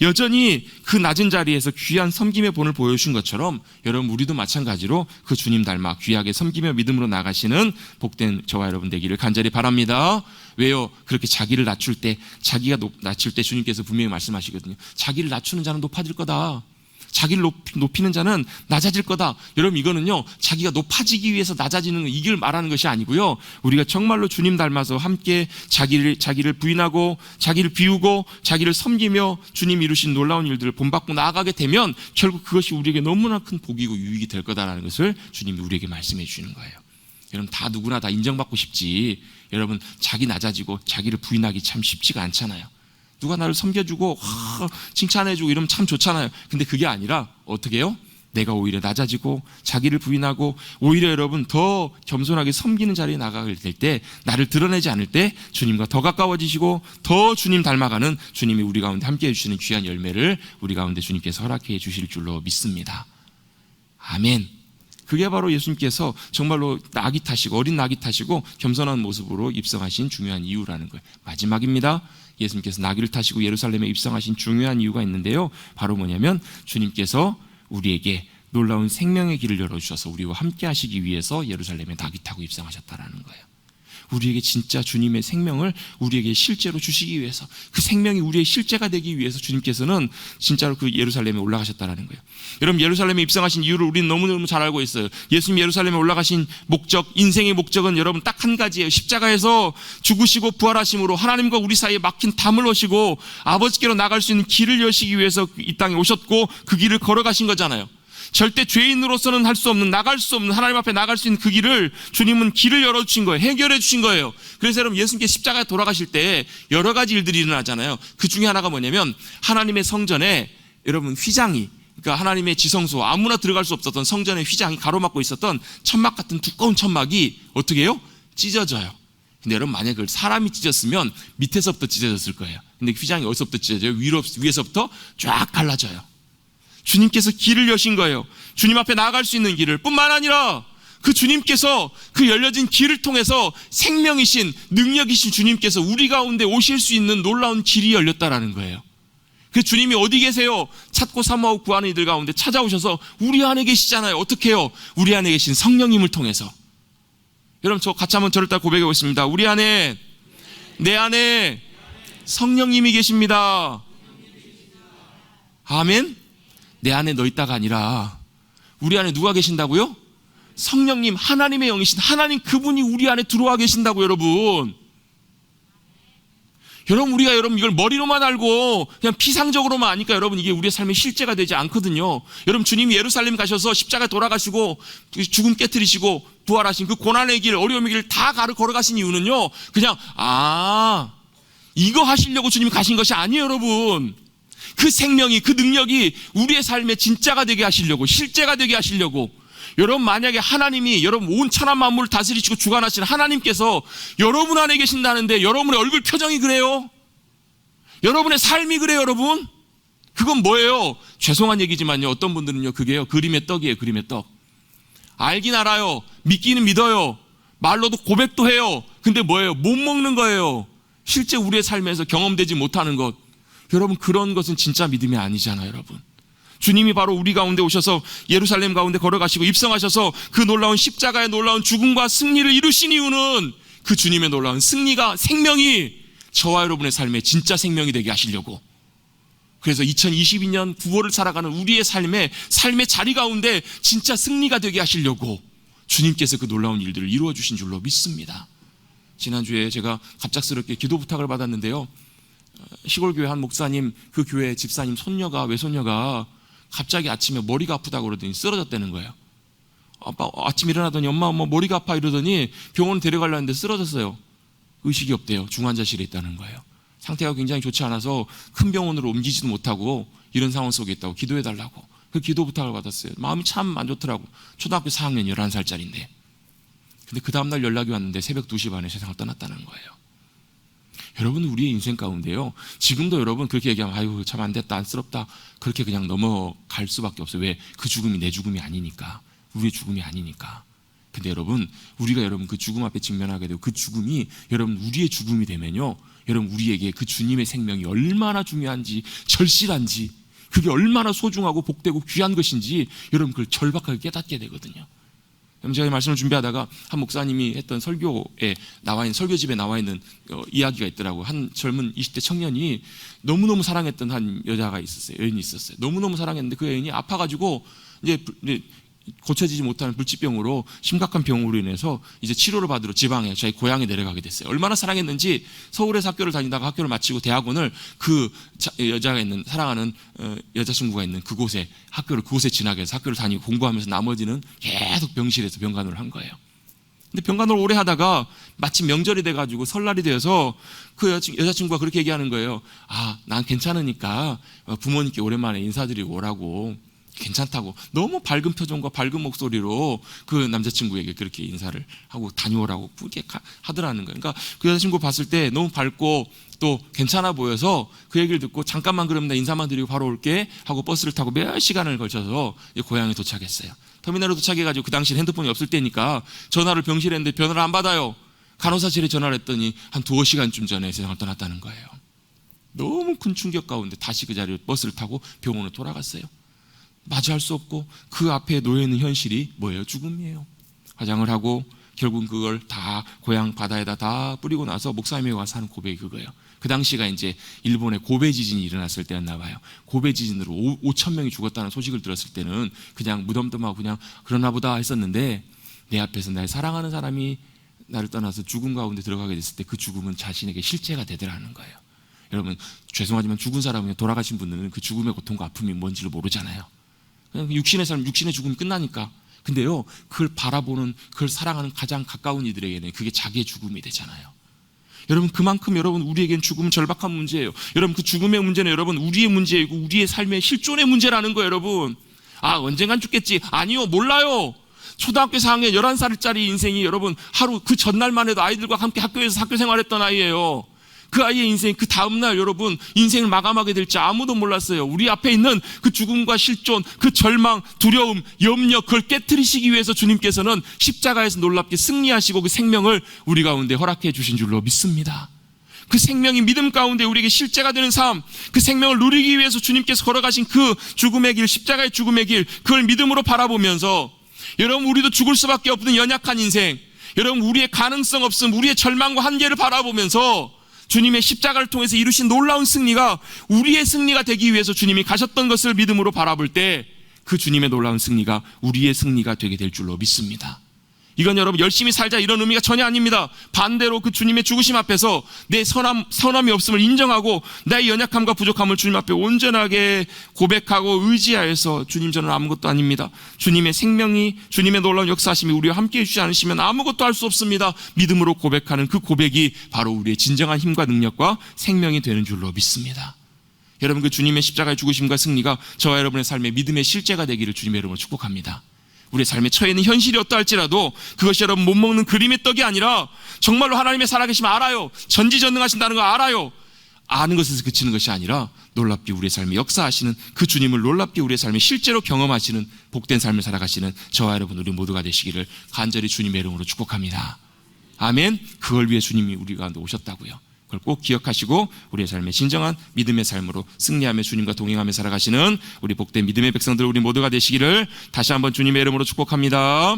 여전히 그 낮은 자리에서 귀한 섬김의 본을 보여주신 것처럼 여러분 우리도 마찬가지로 그 주님 닮아 귀하게 섬기며 믿음으로 나가시는 복된 저와 여러분 되기를 간절히 바랍니다. 왜요? 그렇게 자기를 낮출 때, 자기가 낮출 때 주님께서 분명히 말씀하시거든요. 자기를 낮추는 자는 높아질 거다. 자기를 높이는 자는 낮아질 거다. 여러분 이거는요, 자기가 높아지기 위해서 낮아지는 이걸 말하는 것이 아니고요, 우리가 정말로 주님 닮아서 함께 자기를 부인하고 자기를 비우고 자기를 섬기며 주님 이루신 놀라운 일들을 본받고 나아가게 되면 결국 그것이 우리에게 너무나 큰 복이고 유익이 될 거다라는 것을 주님이 우리에게 말씀해 주시는 거예요. 여러분 다 누구나 다 인정받고 싶지, 여러분 자기 낮아지고 자기를 부인하기 참 쉽지가 않잖아요. 누가 나를 섬겨주고 칭찬해주고 이러면 참 좋잖아요. 근데 그게 아니라 어떻게 해요? 내가 오히려 낮아지고 자기를 부인하고 오히려 여러분 더 겸손하게 섬기는 자리에 나가게 될 때, 나를 드러내지 않을 때 주님과 더 가까워지시고 더 주님 닮아가는, 주님이 우리 가운데 함께해 주시는 귀한 열매를 우리 가운데 주님께서 허락해 주실 줄로 믿습니다. 아멘. 그게 바로 예수님께서 정말로 낙이 타시고 어린 낙이 타시고 겸손한 모습으로 입성하신 중요한 이유라는 거예요. 마지막입니다. 예수님께서 나귀를 타시고 예루살렘에 입성하신 중요한 이유가 있는데요, 바로 뭐냐면 주님께서 우리에게 놀라운 생명의 길을 열어주셔서 우리와 함께 하시기 위해서 예루살렘에 나귀 타고 입성하셨다라는 거예요. 우리에게 진짜 주님의 생명을 우리에게 실제로 주시기 위해서, 그 생명이 우리의 실제가 되기 위해서 주님께서는 진짜로 그 예루살렘에 올라가셨다라는 거예요. 여러분 예루살렘에 입성하신 이유를 우리는 너무너무 잘 알고 있어요. 예수님 예루살렘에 올라가신 목적, 인생의 목적은 여러분 딱 한 가지예요. 십자가에서 죽으시고 부활하심으로 하나님과 우리 사이에 막힌 담을 오시고 아버지께로 나갈 수 있는 길을 여시기 위해서 이 땅에 오셨고 그 길을 걸어가신 거잖아요. 절대 죄인으로서는 할 수 없는, 나갈 수 없는, 하나님 앞에 나갈 수 있는 그 길을 주님은 길을 열어주신 거예요. 해결해 주신 거예요. 그래서 여러분 예수님께 십자가에 돌아가실 때 여러 가지 일들이 일어나잖아요. 그 중에 하나가 뭐냐면 하나님의 성전에 여러분 휘장이, 그러니까 하나님의 지성소, 아무나 들어갈 수 없었던 성전의 휘장이 가로막고 있었던 천막 같은 두꺼운 천막이 어떻게 해요? 찢어져요. 근데 여러분 만약에 그걸 사람이 찢었으면 밑에서부터 찢어졌을 거예요. 근데 휘장이 어디서부터 찢어져요? 위에서부터 쫙 갈라져요. 주님께서 길을 여신 거예요. 주님 앞에 나아갈 수 있는 길을, 뿐만 아니라 그 주님께서 그 열려진 길을 통해서 생명이신, 능력이신 주님께서 우리 가운데 오실 수 있는 놀라운 길이 열렸다라는 거예요. 그 주님이 어디 계세요? 찾고 사모하고 구하는 이들 가운데 찾아오셔서 우리 안에 계시잖아요. 어떻게 해요? 우리 안에 계신 성령님을 통해서. 여러분 저 같이 한번 저를 따라 고백해 보겠습니다. 우리 안에, 내 안에 성령님이 계십니다. 아멘. 내 안에 너 있다가 아니라 우리 안에 누가 계신다고요? 성령님, 하나님의 영이신 하나님, 그분이 우리 안에 들어와 계신다고. 여러분 우리가 여러분 이걸 머리로만 알고 그냥 피상적으로만 아니까 여러분 이게 우리의 삶의 실제가 되지 않거든요. 여러분 주님이 예루살렘 가셔서 십자가에 돌아가시고 죽음 깨트리시고 부활하신 그 고난의 길, 어려움의 길을 다 걸어가신 이유는요, 그냥 이거 하시려고 주님이 가신 것이 아니에요. 여러분 그 생명이, 그 능력이 우리의 삶에 진짜가 되게 하시려고, 실제가 되게 하시려고. 여러분 만약에 하나님이 여러분 온 천하 만물을 다스리시고 주관하시는 하나님께서 여러분 안에 계신다는데 여러분의 얼굴 표정이 그래요? 여러분의 삶이 그래요? 여러분 그건 뭐예요? 죄송한 얘기지만요, 어떤 분들은요 그게요 그림의 떡이에요. 그림의 떡. 알긴 알아요, 믿기는 믿어요, 말로도 고백도 해요. 근데 뭐예요? 못 먹는 거예요. 실제 우리의 삶에서 경험되지 못하는 것. 여러분 그런 것은 진짜 믿음이 아니잖아요. 여러분 주님이 바로 우리 가운데 오셔서 예루살렘 가운데 걸어가시고 입성하셔서 그 놀라운 십자가의 놀라운 죽음과 승리를 이루신 이유는 그 주님의 놀라운 승리가, 생명이 저와 여러분의 삶에 진짜 생명이 되게 하시려고. 그래서 2022년 9월을 살아가는 우리의 삶의 자리 가운데 진짜 승리가 되게 하시려고 주님께서 그 놀라운 일들을 이루어 주신 줄로 믿습니다. 지난주에 제가 갑작스럽게 기도 부탁을 받았는데요, 시골교회 한 목사님, 그 교회 집사님 외손녀가 갑자기 아침에 머리가 아프다고 그러더니 쓰러졌다는 거예요. 아빠 아침 일어나더니 엄마 머리가 아파 이러더니 병원 데려가려는데 쓰러졌어요. 의식이 없대요. 중환자실에 있다는 거예요. 상태가 굉장히 좋지 않아서 큰 병원으로 옮기지도 못하고 이런 상황 속에 있다고 기도해달라고 그 기도 부탁을 받았어요. 마음이 참 안 좋더라고. 초등학교 4학년 11살짜리인데. 근데 그 다음날 연락이 왔는데 새벽 2시 반에 세상을 떠났다는 거예요. 여러분 우리의 인생 가운데요, 지금도 여러분 그렇게 얘기하면 아유 참 안 됐다, 안쓰럽다, 그렇게 그냥 넘어갈 수밖에 없어요. 왜? 그 죽음이 내 죽음이 아니니까, 우리의 죽음이 아니니까. 근데 여러분, 우리가 여러분 그 죽음 앞에 직면하게 되고 그 죽음이 여러분 우리의 죽음이 되면요, 여러분 우리에게 그 주님의 생명이 얼마나 중요한지, 절실한지, 그게 얼마나 소중하고 복되고 귀한 것인지 여러분 그걸 절박하게 깨닫게 되거든요. 제가 말씀을 준비하다가 한 목사님이 했던 설교에 나와 있는, 설교집에 나와 있는 이야기가 있더라고요. 한 젊은 20대 청년이 너무너무 사랑했던 한 여자가 있었어요. 여인이 있었어요. 너무너무 사랑했는데 그 여인이 아파가지고 이제 고쳐지지 못하는 불치병으로, 심각한 병으로 인해서 이제 치료를 받으러 지방에, 자기 고향에 내려가게 됐어요. 얼마나 사랑했는지 서울에서 학교를 다니다가 학교를 마치고 대학원을 그 여자가 있는, 사랑하는 여자친구가 있는 그곳에, 그곳에 지나게 해서 학교를 다니고 공부하면서 나머지는 계속 병실에서 병간호를 한 거예요. 근데 병간호를 오래 하다가 마침 명절이 돼가지고 설날이 되어서 그 여자친구가 그렇게 얘기하는 거예요. 난 괜찮으니까 부모님께 오랜만에 인사드리고 오라고. 괜찮다고 너무 밝은 표정과 밝은 목소리로 그 남자친구에게 그렇게 인사를 하고 다녀오라고 그렇게 하더라는 거예요. 그러니까 그 여자친구 봤을 때 너무 밝고 또 괜찮아 보여서 그 얘기를 듣고, 잠깐만 그러면 나 인사만 드리고 바로 올게 하고 버스를 타고 몇 시간을 걸쳐서 고향에 도착했어요. 터미널에 도착해가지고 그 당시 핸드폰이 없을 때니까 전화를 병실에 했는데 전화를 안 받아요. 간호사실에 전화를 했더니 한 2시간쯤 전에 세상을 떠났다는 거예요. 너무 큰 충격 가운데 다시 그 자리에 버스를 타고 병원으로 돌아갔어요. 마주할 수 없고 그 앞에 놓여있는 현실이 뭐예요? 죽음이에요. 화장을 하고 결국은 그걸 다 고향 바다에다 다 뿌리고 나서 목사님이 와서 하는 고백이 그거예요. 그 당시가 이제 일본에 고베 지진이 일어났을 때였나 봐요. 고베 지진으로 5,000명이 죽었다는 소식을 들었을 때는 그냥 무덤덤하고 그냥 그러나 보다 했었는데, 내 앞에서 날 사랑하는 사람이 나를 떠나서 죽음 가운데 들어가게 됐을 때 그 죽음은 자신에게 실제가 되더라는 거예요. 여러분, 죄송하지만 죽은 사람이, 돌아가신 분들은 그 죽음의 고통과 아픔이 뭔지를 모르잖아요. 그냥 육신의 삶, 육신의 죽음이 끝나니까. 근데요, 그걸 바라보는, 그걸 사랑하는 가장 가까운 이들에게는 그게 자기의 죽음이 되잖아요. 여러분, 그만큼 여러분 우리에겐 죽음은 절박한 문제예요. 여러분, 그 죽음의 문제는 여러분 우리의 문제이고 우리의 삶의 실존의 문제라는 거예요. 여러분, 언젠간 죽겠지. 아니요, 몰라요. 초등학교 4학년 11살짜리 인생이 여러분 하루, 그 전날만 해도 아이들과 함께 학교에서 학교 생활했던 아이예요. 그 아이의 인생, 그 다음날 여러분 인생을 마감하게 될지 아무도 몰랐어요. 우리 앞에 있는 그 죽음과 실존, 그 절망, 두려움, 염려, 그걸 깨트리시기 위해서 주님께서는 십자가에서 놀랍게 승리하시고 그 생명을 우리 가운데 허락해 주신 줄로 믿습니다. 그 생명이 믿음 가운데 우리에게 실제가 되는 삶, 그 생명을 누리기 위해서 주님께서 걸어가신 그 죽음의 길, 십자가의 죽음의 길, 그걸 믿음으로 바라보면서 여러분, 우리도 죽을 수밖에 없는 연약한 인생, 여러분 우리의 가능성 없음, 우리의 절망과 한계를 바라보면서 주님의 십자가를 통해서 이루신 놀라운 승리가 우리의 승리가 되기 위해서 주님이 가셨던 것을 믿음으로 바라볼 때 그 주님의 놀라운 승리가 우리의 승리가 되게 될 줄로 믿습니다. 이건 여러분 열심히 살자 이런 의미가 전혀 아닙니다. 반대로 그 주님의 죽으심 앞에서 내 선함이 없음을 인정하고 나의 연약함과 부족함을 주님 앞에 온전하게 고백하고 의지하여서, 주님 저는 아무것도 아닙니다. 주님의 생명이, 주님의 놀라운 역사하심이 우리와 함께 해주지 않으시면 아무것도 할 수 없습니다. 믿음으로 고백하는 그 고백이 바로 우리의 진정한 힘과 능력과 생명이 되는 줄로 믿습니다. 여러분, 그 주님의 십자가의 죽으심과 승리가 저와 여러분의 삶의 믿음의 실제가 되기를 주님의 이름으로 축복합니다. 우리의 삶에 처해 있는 현실이 어떠할지라도 그것이 여러분 못 먹는 그림의 떡이 아니라 정말로 하나님의 살아계심을 알아요. 전지전능하신다는 거 알아요. 아는 것에서 그치는 것이 아니라 놀랍게 우리의 삶에 역사하시는 그 주님을 놀랍게 우리의 삶에 실제로 경험하시는 복된 삶을 살아가시는 저와 여러분 우리 모두가 되시기를 간절히 주님의 이름으로 축복합니다. 아멘. 그걸 위해 주님이 우리 가운데 오셨다고요. 그걸 꼭 기억하시고 우리의 삶의 진정한 믿음의 삶으로 승리하며 주님과 동행하며 살아가시는 우리 복된 믿음의 백성들 우리 모두가 되시기를 다시 한번 주님의 이름으로 축복합니다.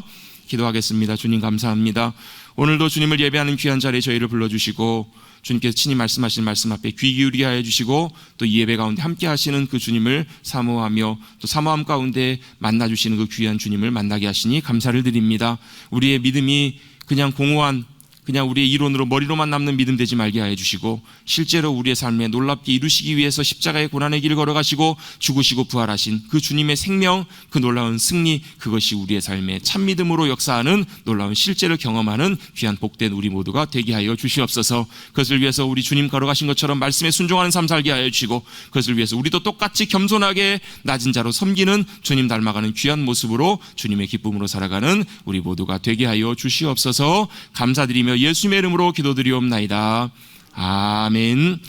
기도하겠습니다. 주님 감사합니다. 오늘도 주님을 예배하는 귀한 자리에 저희를 불러주시고 주님께서 친히 말씀하신 말씀 앞에 귀 기울이게 하여 주시고 또 이 예배 가운데 함께 하시는 그 주님을 사모하며 또 사모함 가운데 만나주시는 그 귀한 주님을 만나게 하시니 감사를 드립니다. 우리의 믿음이 그냥 공허한, 그냥 우리의 이론으로 머리로만 남는 믿음 되지 말게 하여 주시고 실제로 우리의 삶에 놀랍게 이루시기 위해서 십자가의 고난의 길을 걸어가시고 죽으시고 부활하신 그 주님의 생명, 그 놀라운 승리, 그것이 우리의 삶에 참 믿음으로 역사하는 놀라운 실제를 경험하는 귀한 복된 우리 모두가 되게 하여 주시옵소서. 그것을 위해서 우리 주님 걸어가신 것처럼 말씀에 순종하는 삶 살게 하여 주시고 그것을 위해서 우리도 똑같이 겸손하게 낮은 자로 섬기는 주님 닮아가는 귀한 모습으로 주님의 기쁨으로 살아가는 우리 모두가 되게 하여 주시옵소서. 감사드리며 예수님의 이름으로 기도드리옵나이다. 아멘.